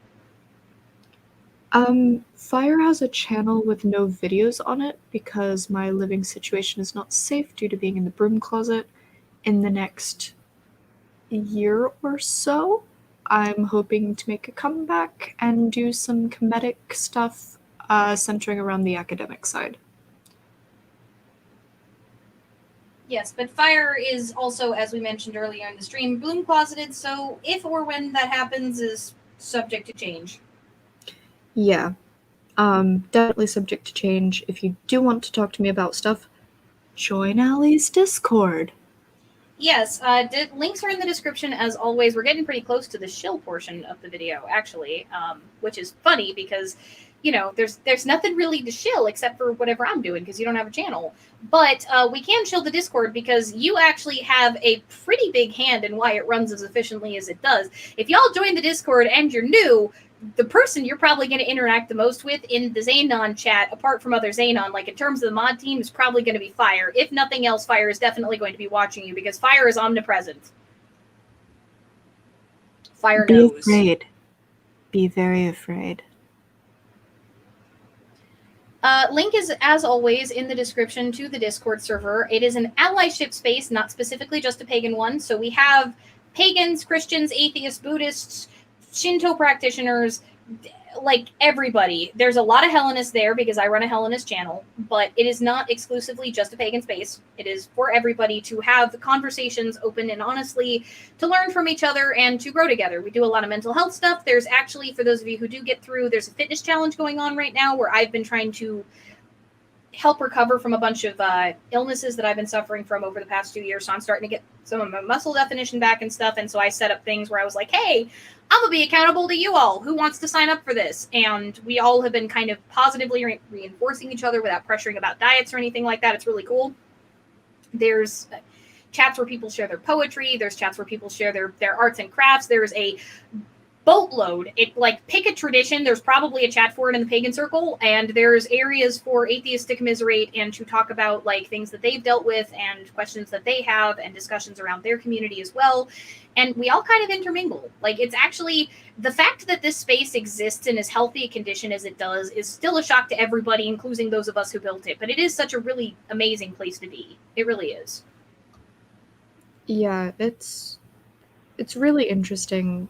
Fire has a channel with no videos on it because my living situation is not safe due to being in the broom closet. In the next year or so, I'm hoping to make a comeback and do some comedic stuff centering around the academic side. Yes, but Fire is also, as we mentioned earlier in the stream, bloom closeted, so if or when that happens is subject to change. Yeah. Definitely subject to change. If you do want to talk to me about stuff, join Allie's Discord. Yes, links are in the description as always. We're getting pretty close to the shill portion of the video, actually, which is funny because, there's nothing really to shill except for whatever I'm doing because you don't have a channel. But we can shill the Discord because you actually have a pretty big hand in why it runs as efficiently as it does. If y'all join the Discord and you're new, the person you're probably going to interact the most with in the Xanon chat, apart from other Xanon, like in terms of the mod team, is probably going to be Fire. If nothing else, Fire is definitely going to be watching you because Fire is omnipresent. Fire knows. Be afraid. Be very afraid. Link is, as always, in the description to the Discord server. It is an allyship space, not specifically just a pagan one. So we have pagans, Christians, atheists, Buddhists, Shinto practitioners, like everybody. There's a lot of Hellenists there because I run a Hellenist channel, but it is not exclusively just a pagan space. It is for everybody to have conversations open and honestly, to learn from each other and to grow together. We do a lot of mental health stuff. There's actually, for those of you who do get through, there's a fitness challenge going on right now where I've been trying to help recover from a bunch of illnesses that I've been suffering from over the past 2 years. So I'm starting to get some of my muscle definition back and stuff. And so I set up things where I was like, hey, I'm going to be accountable to you all. Who wants to sign up for this? And we all have been kind of positively reinforcing each other without pressuring about diets or anything like that. It's really cool. There's chats where people share their poetry. There's chats where people share their arts and crafts. There's a boatload. It like pick a tradition. There's probably a chat for it in the pagan circle, and there's areas for atheists to commiserate and to talk about like things that they've dealt with and questions that they have and discussions around their community as well. And we all kind of intermingle. Like it's actually the fact that this space exists in as healthy a condition as it does is still a shock to everybody, including those of us who built it. But it is such a really amazing place to be. It really is. Yeah, it's really interesting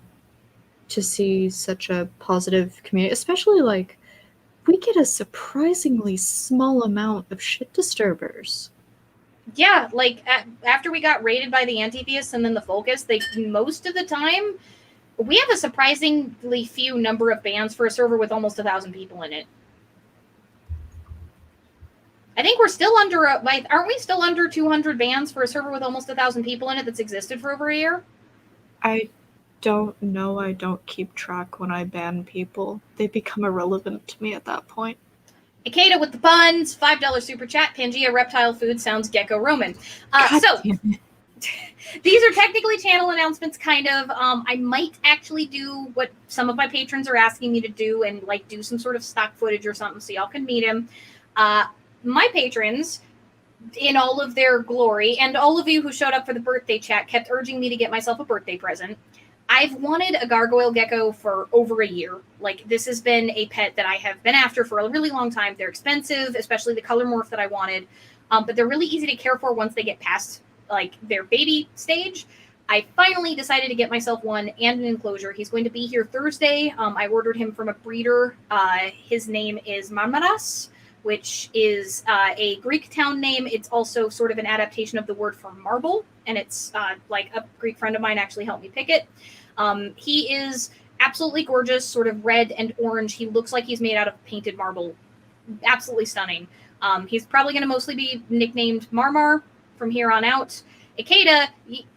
to see such a positive community, especially like we get a surprisingly small amount of shit disturbers. Yeah, like after we got raided by the anti-theists and then the focus, most of the time we have a surprisingly few number of bans for a server with almost 1,000 people in it. I think we're still under aren't we still under 200 bans for a server with almost 1,000 people in it that's existed for over a year? I don't know. I don't keep track when I ban people. They become irrelevant to me at that point. Ikeda with the puns, $5 super chat. Pangea reptile food sounds gecko Roman. God So damn it. these are technically channel announcements, kind of. I might actually do what some of my patrons are asking me to do and like do some sort of stock footage or something so y'all can meet him. My patrons, in all of their glory, and all of you who showed up for the birthday chat, kept urging me to get myself a birthday present. I've wanted a gargoyle gecko for over a year. Like, this has been a pet that I have been after for a really long time. They're expensive, especially the color morph that I wanted, but they're really easy to care for once they get past like their baby stage. I finally decided to get myself one and an enclosure. He's going to be here Thursday. I ordered him from a breeder. His name is Marmaras, which is a Greek town name. It's also sort of an adaptation of the word for marble, and it's like a Greek friend of mine actually helped me pick it. He is absolutely gorgeous, sort of red and orange. He looks like he's made out of painted marble. Absolutely stunning. He's probably going to mostly be nicknamed Marmar from here on out. Ikeda,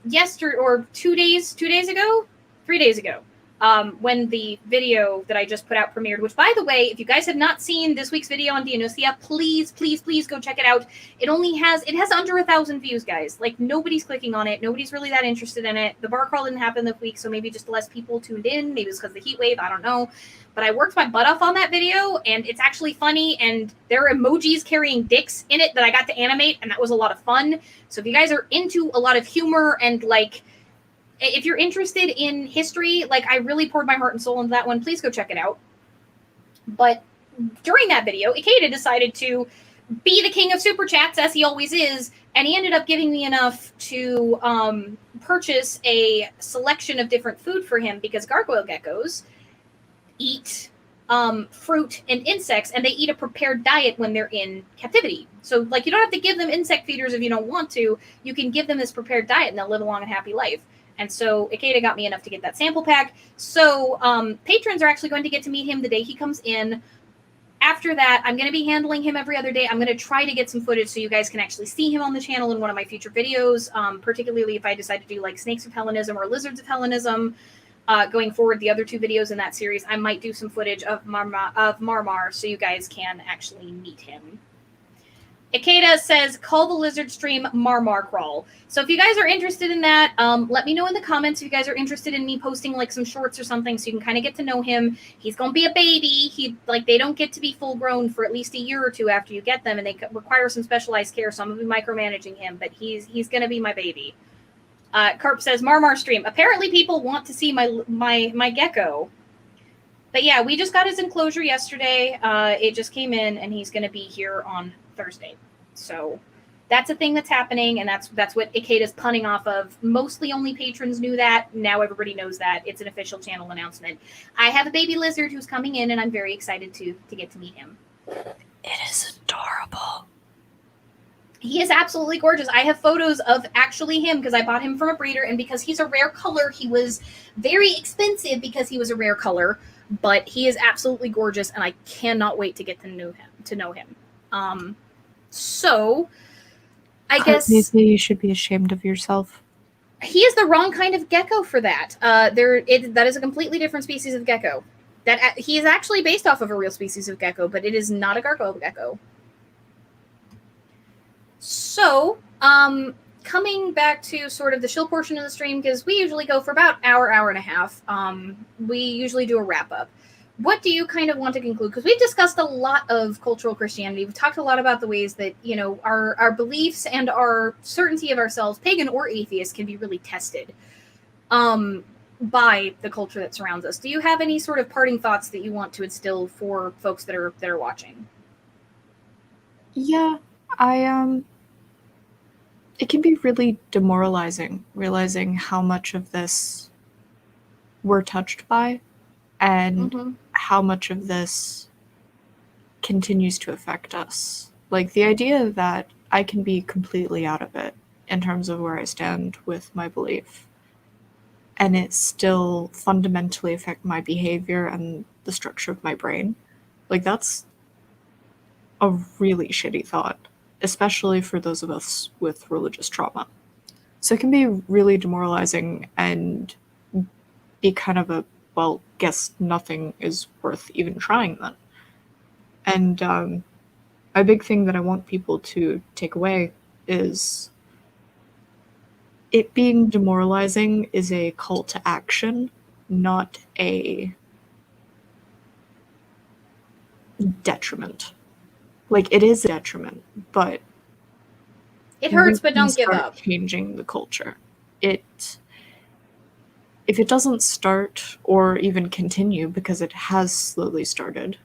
yesterday or 2 days ago, 3 days ago, when the video that I just put out premiered, which, by the way, if you guys have not seen this week's video on Dionysia, please go check it out. It has under 1,000 views, guys. Like, nobody's clicking on it. Nobody's really that interested in it. The bar crawl didn't happen this week, so maybe just less people tuned in. Maybe it's because of the heat wave. I don't know. But I worked my butt off on that video, and it's actually funny, and there are emojis carrying dicks in it that I got to animate, and that was a lot of fun. So if you guys are into a lot of humor and, like, if you're interested in history, like, I really poured my heart and soul into that one. Please go check it out. But during that video, Ikeda decided to be the king of super chats, as he always is, and he ended up giving me enough to purchase a selection of different food for him, because gargoyle geckos eat fruit and insects, and they eat a prepared diet when they're in captivity. So, like, you don't have to give them insect feeders if you don't want to. You can give them this prepared diet, and they'll live a long and happy life. And so Ikeda got me enough to get that sample pack. So patrons are actually going to get to meet him the day he comes in. After that, I'm going to be handling him every other day. I'm going to try to get some footage so you guys can actually see him on the channel in one of my future videos, particularly if I decide to do, like, Snakes of Hellenism or Lizards of Hellenism. Going forward, the other two videos in that series, I might do some footage of Marmar so you guys can actually meet him. Ikeda says, call the lizard stream Marmar Crawl. So if you guys are interested in that, let me know in the comments if you guys are interested in me posting, like, some shorts or something so you can kind of get to know him. He's going to be a baby. They don't get to be full grown for at least a year or two after you get them, and they require some specialized care, so I'm going to be micromanaging him, but he's going to be my baby. Carp says, Marmar stream. Apparently people want to see my gecko. But yeah, we just got his enclosure yesterday. It just came in, and he's going to be here on Thursday. So that's a thing that's happening, and that's what Ikeda's punning off of. Mostly only patrons knew that. Now everybody knows that. It's an official channel announcement. I have a baby lizard who's coming in, and I'm very excited to get to meet him. It is adorable. He is absolutely gorgeous. I have photos of actually him because I bought him from a breeder, and because he's a rare color, he was very expensive because he was a rare color, but he is absolutely gorgeous, and I cannot wait to get to know him. So I guess you should be ashamed of yourself. He is the wrong kind of gecko for that. That is a completely different species of gecko. That he is actually based off of a real species of gecko, but it is not a gargoyle gecko. So, coming back to sort of the chill portion of the stream, because we usually go for about hour and a half. We usually do a wrap up. What do you kind of want to conclude? Because we've discussed a lot of cultural Christianity. We've talked a lot about the ways that, you know, our beliefs and our certainty of ourselves, pagan or atheist, can be really tested by the culture that surrounds us. Do you have any sort of parting thoughts that you want to instill for folks that are watching? Yeah, it can be really demoralizing realizing how much of this we're touched by, and how much of this continues to affect us. Like, the idea that I can be completely out of it in terms of where I stand with my belief, and it still fundamentally affect my behavior and the structure of my brain. Like, that's a really shitty thought, especially for those of us with religious trauma. So it can be really demoralizing, and be kind of a, well, guess nothing is worth even trying then. And a big thing that I want people to take away is it being demoralizing is a call to action, not a detriment. Like, it is a detriment, but it hurts, but we can don't give start up. changing the culture. If it doesn't start or even continue, because it has slowly started,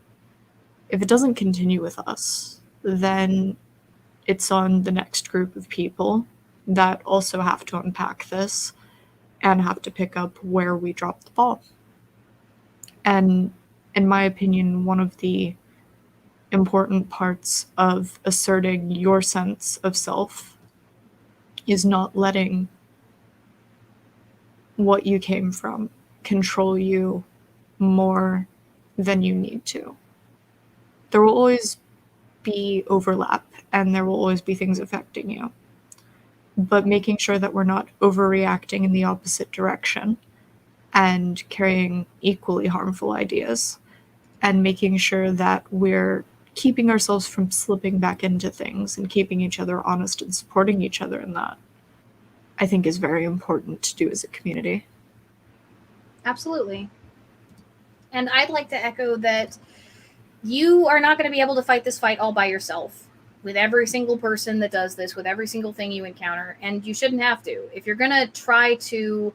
if it doesn't continue with us, then it's on the next group of people that also have to unpack this and have to pick up where we dropped the ball. And in my opinion, one of the important parts of asserting your sense of self is not letting what you came from control you more than you need to. There will always be overlap and there will always be things affecting you. But making sure that we're not overreacting in the opposite direction and carrying equally harmful ideas, and making sure that we're keeping ourselves from slipping back into things and keeping each other honest and supporting each other in that, I think is very important to do as a community. Absolutely. And I'd like to echo that you are not going to be able to fight this fight all by yourself with every single person that does this, with every single thing you encounter, and you shouldn't have to. If you're going to try to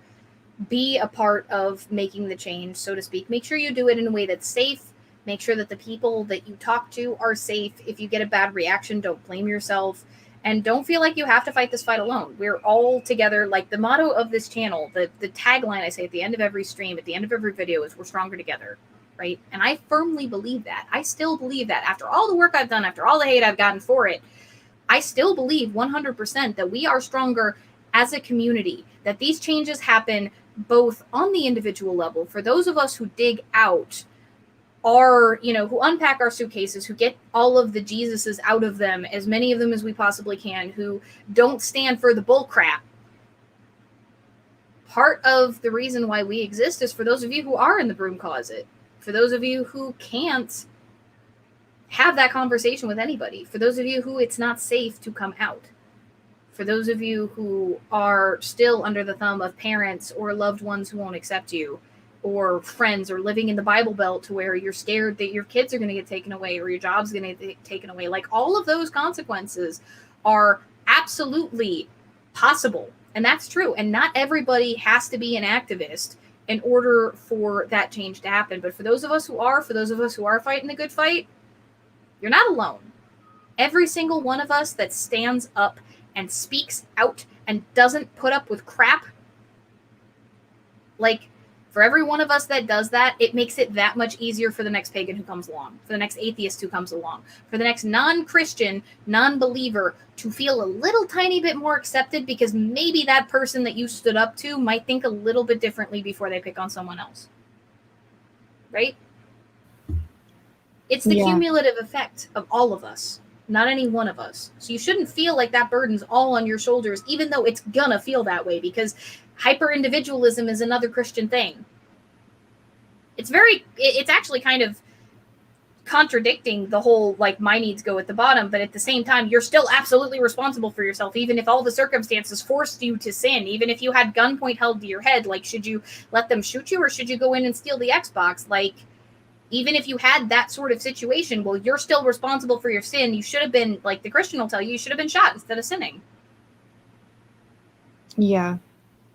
be a part of making the change, so to speak, make sure you do it in a way that's safe. Make sure that the people that you talk to are safe. If you get a bad reaction, don't blame yourself. And don't feel like you have to fight this fight alone. We're all together. Like the motto of this channel, the tagline I say at the end of every stream, at the end of every video is, we're stronger together, right? And I firmly believe that. I still believe that. After all the work I've done, after all the hate I've gotten for it, I still believe 100% that we are stronger as a community, that these changes happen both on the individual level, for those of us who dig out our, who unpack our suitcases, who get all of the Jesuses out of them, as many of them as we possibly can, who don't stand for the bull crap. Part of the reason why we exist is for those of you who are in the broom closet, for those of you who can't have that conversation with anybody, for those of you who it's not safe to come out, for those of you who are still under the thumb of parents or loved ones who won't accept you, or friends, or living in the Bible Belt to where you're scared that your kids are going to get taken away or your job's going to get taken away. Like, all of those consequences are absolutely possible. And that's true. And not everybody has to be an activist in order for that change to happen. But for those of us who are, fighting the good fight, you're not alone. Every single one of us that stands up and speaks out and doesn't put up with crap, like, for every one of us that does that, it makes it that much easier for the next pagan who comes along, for the next atheist who comes along, for the next non-Christian, non-believer to feel a little tiny bit more accepted, because maybe that person that you stood up to might think a little bit differently before they pick on someone else. Right? It's the cumulative effect of all of us, not any one of us. So you shouldn't feel like that burden's all on your shoulders, even though it's gonna feel that way, because hyper-individualism is another Christian thing. It's actually kind of contradicting the whole, like, my needs go at the bottom, but at the same time, you're still absolutely responsible for yourself, even if all the circumstances forced you to sin, even if you had gunpoint held to your head. Like, should you let them shoot you, or should you go in and steal the Xbox? Like, even if you had that sort of situation, well, you're still responsible for your sin. You should have been, like the Christian will tell you, you should have been shot instead of sinning. Yeah.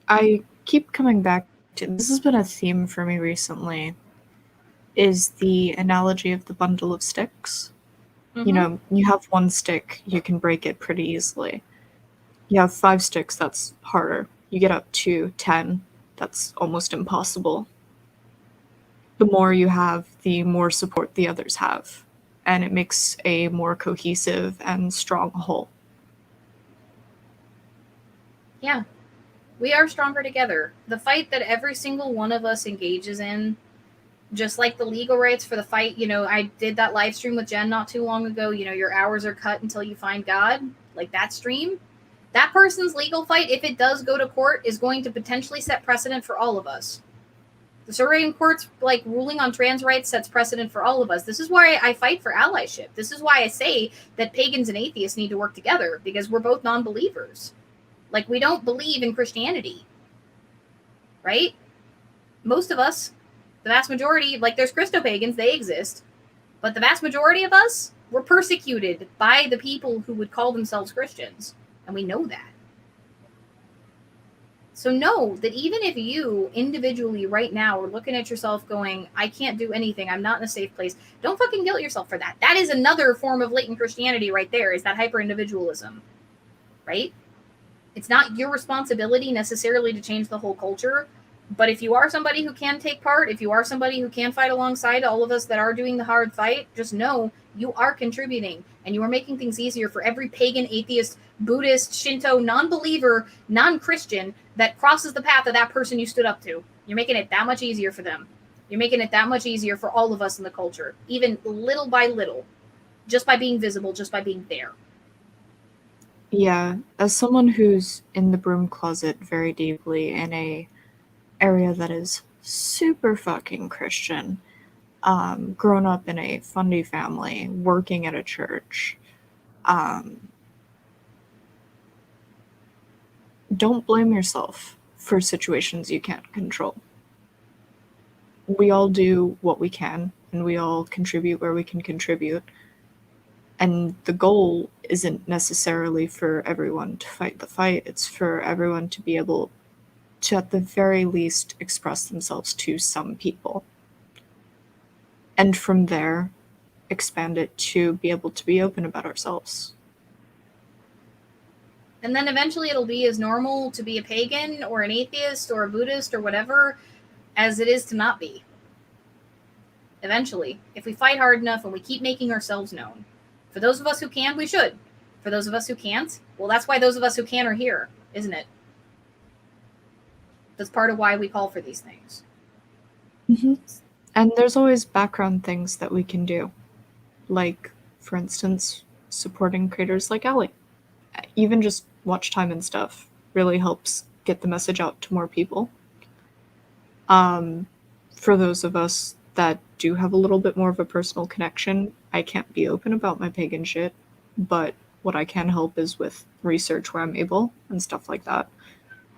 I keep coming back to, this has been a theme for me recently, is the analogy of the bundle of sticks. Mm-hmm. You have one stick, you can break it pretty easily. You have 5 sticks, that's harder. You get up to 10, that's almost impossible. The more you have, the more support the others have, and it makes a more cohesive and strong whole. Yeah. We are stronger together. The fight that every single one of us engages in, just like the legal rights for the fight, I did that live stream with Jen not too long ago, your hours are cut until you find God, like that stream. That person's legal fight, if it does go to court, is going to potentially set precedent for all of us. The Supreme Court's like ruling on trans rights sets precedent for all of us. This is why I fight for allyship. This is why I say that pagans and atheists need to work together, because we're both non-believers. Like, we don't believe in Christianity, right? Most of us, the vast majority, like there's Christo-pagans, they exist, but the vast majority of us were persecuted by the people who would call themselves Christians, and we know that. So know that even if you individually right now are looking at yourself going, I can't do anything, I'm not in a safe place, don't fucking guilt yourself for that. That is another form of latent Christianity right there, is that hyper-individualism, right? It's not your responsibility necessarily to change the whole culture, but if you are somebody who can take part, if you are somebody who can fight alongside all of us that are doing the hard fight, just know you are contributing, and you are making things easier for every pagan, atheist, Buddhist, Shinto, non-believer, non-Christian that crosses the path of that person you stood up to. You're making it that much easier for them. You're making it that much easier for all of us in the culture, even little by little, just by being visible, just by being there. Yeah, as someone who's in the broom closet very deeply in a area that is super fucking Christian, grown up in a fundy family, working at a church, don't blame yourself for situations you can't control. We all do what we can, and we all contribute where we can contribute. And the goal isn't necessarily for everyone to fight the fight, it's for everyone to be able to, at the very least, express themselves to some people. And from there, expand it to be able to be open about ourselves. And then eventually it'll be as normal to be a pagan or an atheist or a Buddhist or whatever as it is to not be. Eventually, if we fight hard enough and we keep making ourselves known. For those of us who can, we should. For those of us who can't, well, that's why those of us who can are here, isn't it? That's part of why we call for these things. Mm-hmm. And there's always background things that we can do. Like, for instance, supporting creators like Allie. Even just watch time and stuff really helps get the message out to more people. For those of us that do have a little bit more of a personal connection, I can't be open about my pagan shit, but what I can help is with research where I'm able and stuff like that.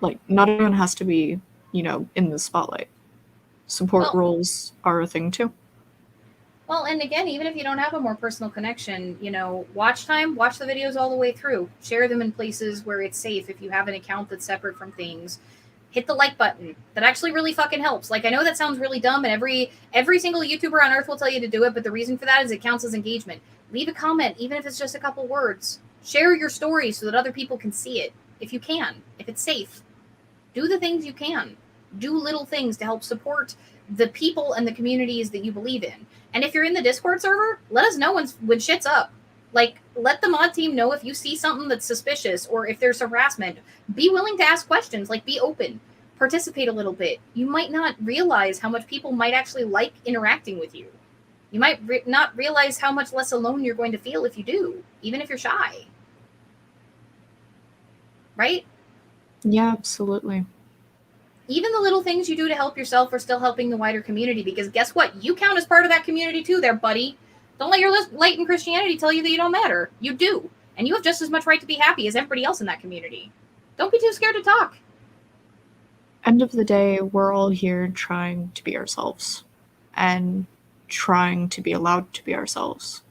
Like, not everyone has to be, in the spotlight. Support roles are a thing too. Well, and again, even if you don't have a more personal connection, watch time, watch the videos all the way through. Share them in places where it's safe if you have an account that's separate from things. Hit the like button. That actually really fucking helps. Like, I know that sounds really dumb, and every single YouTuber on earth will tell you to do it, but the reason for that is it counts as engagement. Leave a comment, even if it's just a couple words. Share your story so that other people can see it, if you can, if it's safe. Do the things you can. Do little things to help support the people and the communities that you believe in. And if you're in the Discord server, let us know when shit's up. Like, let the mod team know if you see something that's suspicious or if there's harassment. Be willing to ask questions. Like, be open. Participate a little bit. You might not realize how much people might actually like interacting with you. You might not realize how much less alone you're going to feel if you do, even if you're shy. Right? Yeah, absolutely. Even the little things you do to help yourself are still helping the wider community, because guess what? You count as part of that community too there, buddy. Don't let your latent Christianity tell you that you don't matter. You do. And you have just as much right to be happy as everybody else in that community. Don't be too scared to talk. End of the day, we're all here trying to be ourselves and trying to be allowed to be ourselves.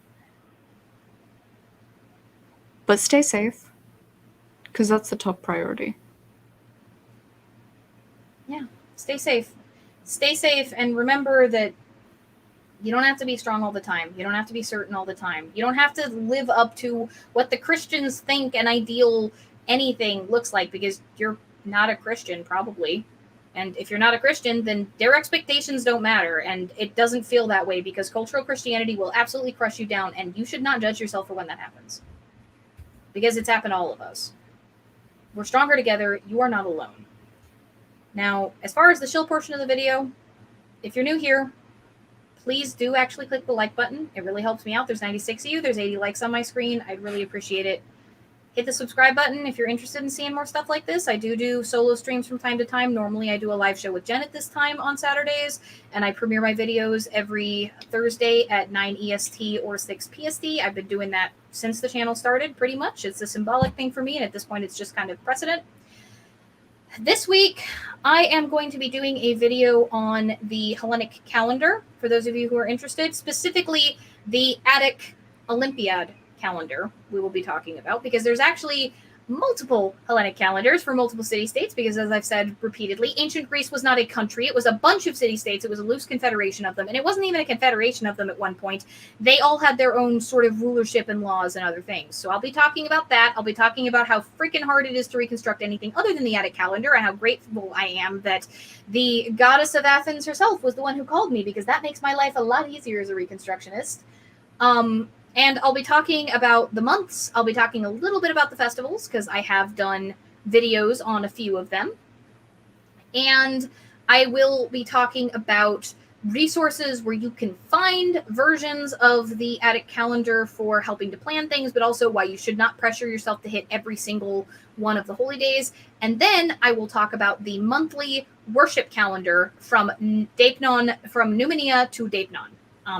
But stay safe, because that's the top priority. Yeah, stay safe. Stay safe, and remember that you don't have to be strong all the time. You don't have to be certain all the time. You don't have to live up to what the Christians think an ideal anything looks like, because you're not a Christian, probably. And if you're not a Christian, then their expectations don't matter. And it doesn't feel that way, because cultural Christianity will absolutely crush you down. And you should not judge yourself for when that happens, because it's happened to all of us. We're stronger together. You are not alone. Now, as far as the shill portion of the video, if you're new here, please do actually click the like button. It really helps me out. There's 96 of you. There's 80 likes on my screen. I'd really appreciate it. hit the subscribe button if you're interested in seeing more stuff like this. I do solo streams from time to time. Normally I do a live show with Jen at this time on Saturdays, and I premiere my videos every Thursday at 9 EST or 6 PST. I've been doing that since the channel started, pretty much. It's a symbolic thing for me, and at this point it's just kind of precedent. This week, I am going to be doing a video on the Hellenic calendar, for those of you who are interested, specifically the Attic Olympiad calendar we will be talking about, because there's actually multiple Hellenic calendars for multiple city-states, because as I've said repeatedly, ancient Greece was not a country. It was a bunch of city-states. It was a loose confederation of them, and it wasn't even a confederation of them at one point. They all had their own sort of rulership and laws and other things. So I'll be talking about that. I'll be talking about how freaking hard it is to reconstruct anything other than the Attic calendar, and how grateful I am that the goddess of Athens herself was the one who called me, because that makes my life a lot easier as a reconstructionist. And I'll be talking about the months. I'll be talking a little bit about the festivals, because I have done videos on a few of them. And I will be talking about resources where you can find versions of the Attic calendar for helping to plan things, but also why you should not pressure yourself to hit every single one of the holy days. And then I will talk about the monthly worship calendar from Numenia to Deipnon.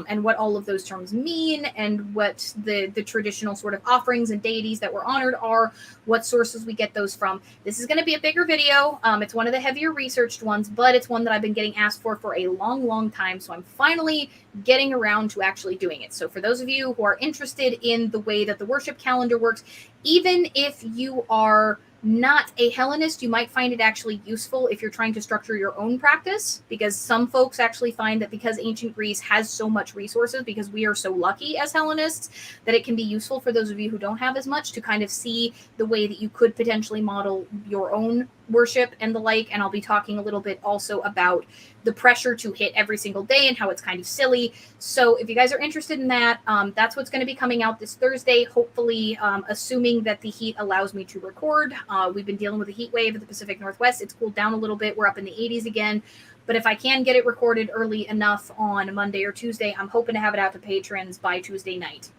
And what all of those terms mean, and what the traditional sort of offerings and deities that were honored are, what sources we get those from. This is going to be a bigger video. It's one of the heavier researched ones, but it's one that I've been getting asked for a long, long time. So I'm finally getting around to actually doing it. So for those of you who are interested in the way that the worship calendar works, even if you are not a Hellenist, you might find it actually useful if you're trying to structure your own practice, because some folks actually find that because ancient Greece has so much resources, because we are so lucky as Hellenists, that it can be useful for those of you who don't have as much to kind of see the way that you could potentially model your own worship and the like. And I'll be talking a little bit also about the pressure to hit every single day and how it's kind of silly. So if you guys are interested in that, that's what's going to be coming out this Thursday, hopefully, assuming that the heat allows me to record. We've been dealing with a heat wave at the Pacific Northwest. It's cooled down a little bit. We're up in the 80s again. But if I can get it recorded early enough on Monday or Tuesday, I'm hoping to have it out to patrons by Tuesday night.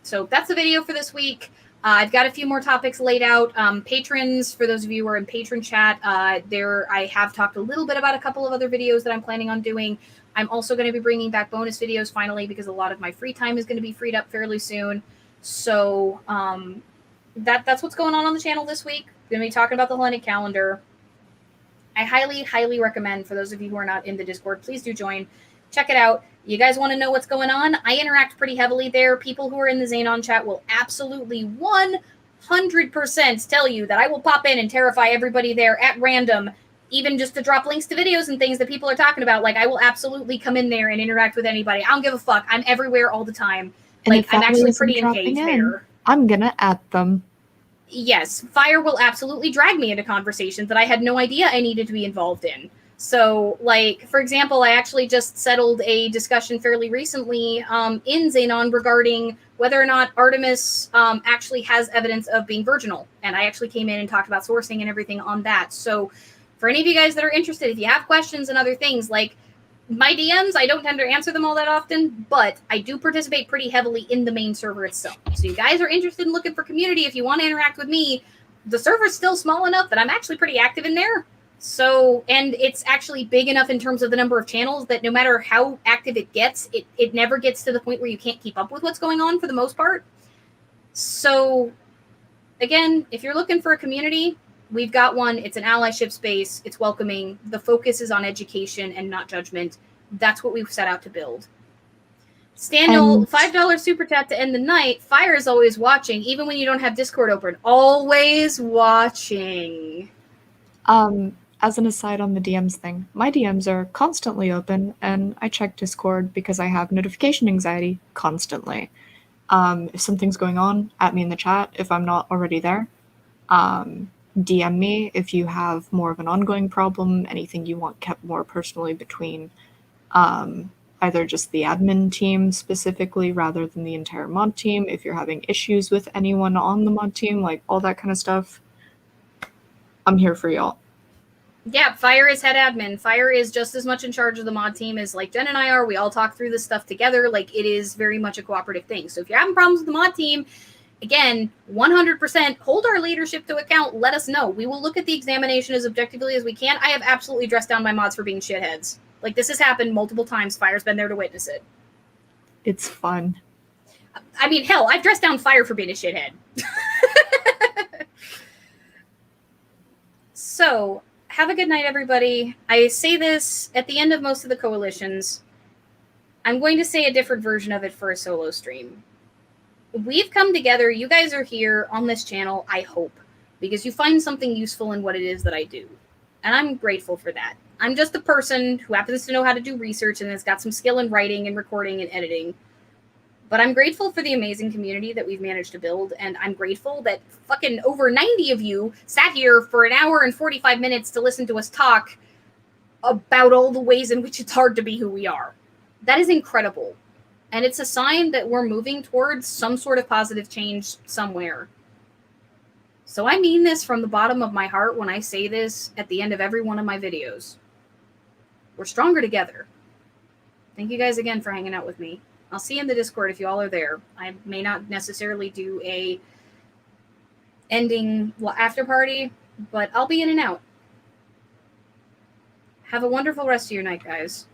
So that's the video for this week. I've got a few more topics laid out. Patrons, for those of you who are in patron chat, I have talked a little bit about a couple of other videos that I'm planning on doing. I'm also going to be bringing back bonus videos finally, because a lot of my free time is going to be freed up fairly soon. So that's what's going on the channel this week. We're going to be talking about the Hellenic calendar. I highly, highly recommend, for those of you who are not in the Discord, please do join. Check it out. You guys want to know what's going on? I interact pretty heavily there. People who are in the Xenon chat will absolutely 100% tell you that I will pop in and terrify everybody there at random, even just to drop links to videos and things that people are talking about. Like, I will absolutely come in there and interact with anybody. I don't give a fuck. I'm everywhere all the time. And like, I'm actually pretty engaged there. I'm gonna add them. Yes, Fire will absolutely drag me into conversations that I had no idea I needed to be involved in. So, like, for example, I actually just settled a discussion fairly recently in Xenon regarding whether or not Artemis actually has evidence of being virginal. And I actually came in and talked about sourcing and everything on that. So for any of you guys that are interested, if you have questions and other things, like my DMs, I don't tend to answer them all that often, but I do participate pretty heavily in the main server itself. So you guys are interested in looking for community, if you want to interact with me, the server's still small enough that I'm actually pretty active in there. So, and it's actually big enough in terms of the number of channels that no matter how active it gets, it never gets to the point where you can't keep up with what's going on for the most part. So, again, if you're looking for a community, we've got one. It's an allyship space. It's welcoming. The focus is on education and not judgment. That's what we've set out to build. Stanley, $5 super chat to end the night. Fire is always watching, even when you don't have Discord open. Always watching. As an aside on the DMs thing, my DMs are constantly open, and I check Discord because I have notification anxiety constantly. If something's going on, at me in the chat if I'm not already there. DM me if you have more of an ongoing problem, anything you want kept more personally between either just the admin team specifically rather than the entire mod team. If you're having issues with anyone on the mod team, like all that kind of stuff, I'm here for y'all. Yeah, Fire is head admin. Fire is just as much in charge of the mod team as like Jen and I are. We all talk through this stuff together. Like, it is very much a cooperative thing. So if you're having problems with the mod team, Again, 100% hold our leadership to account. Let us know. We will look at the examination as objectively as we can. I have absolutely dressed down my mods for being shitheads. Like, this has happened multiple times. Fire's been there to witness it. It's fun. I mean, hell, I've dressed down Fire for being a shithead. So, have a good night, everybody. I say this at the end of most of the coalitions. I'm going to say a different version of it for a solo stream. We've come together. You guys are here on this channel, I hope, because you find something useful in what it is that I do. And I'm grateful for that. I'm just a person who happens to know how to do research and has got some skill in writing and recording and editing. But I'm grateful for the amazing community that we've managed to build, and I'm grateful that fucking over 90 of you sat here for an hour and 45 minutes to listen to us talk about all the ways in which it's hard to be who we are. That is incredible. And it's a sign that we're moving towards some sort of positive change somewhere. So I mean this from the bottom of my heart when I say this at the end of every one of my videos. We're stronger together. Thank you guys again for hanging out with me. I'll see you in the Discord if you all are there. I may not necessarily do a ending after party, but I'll be in and out. Have a wonderful rest of your night, guys.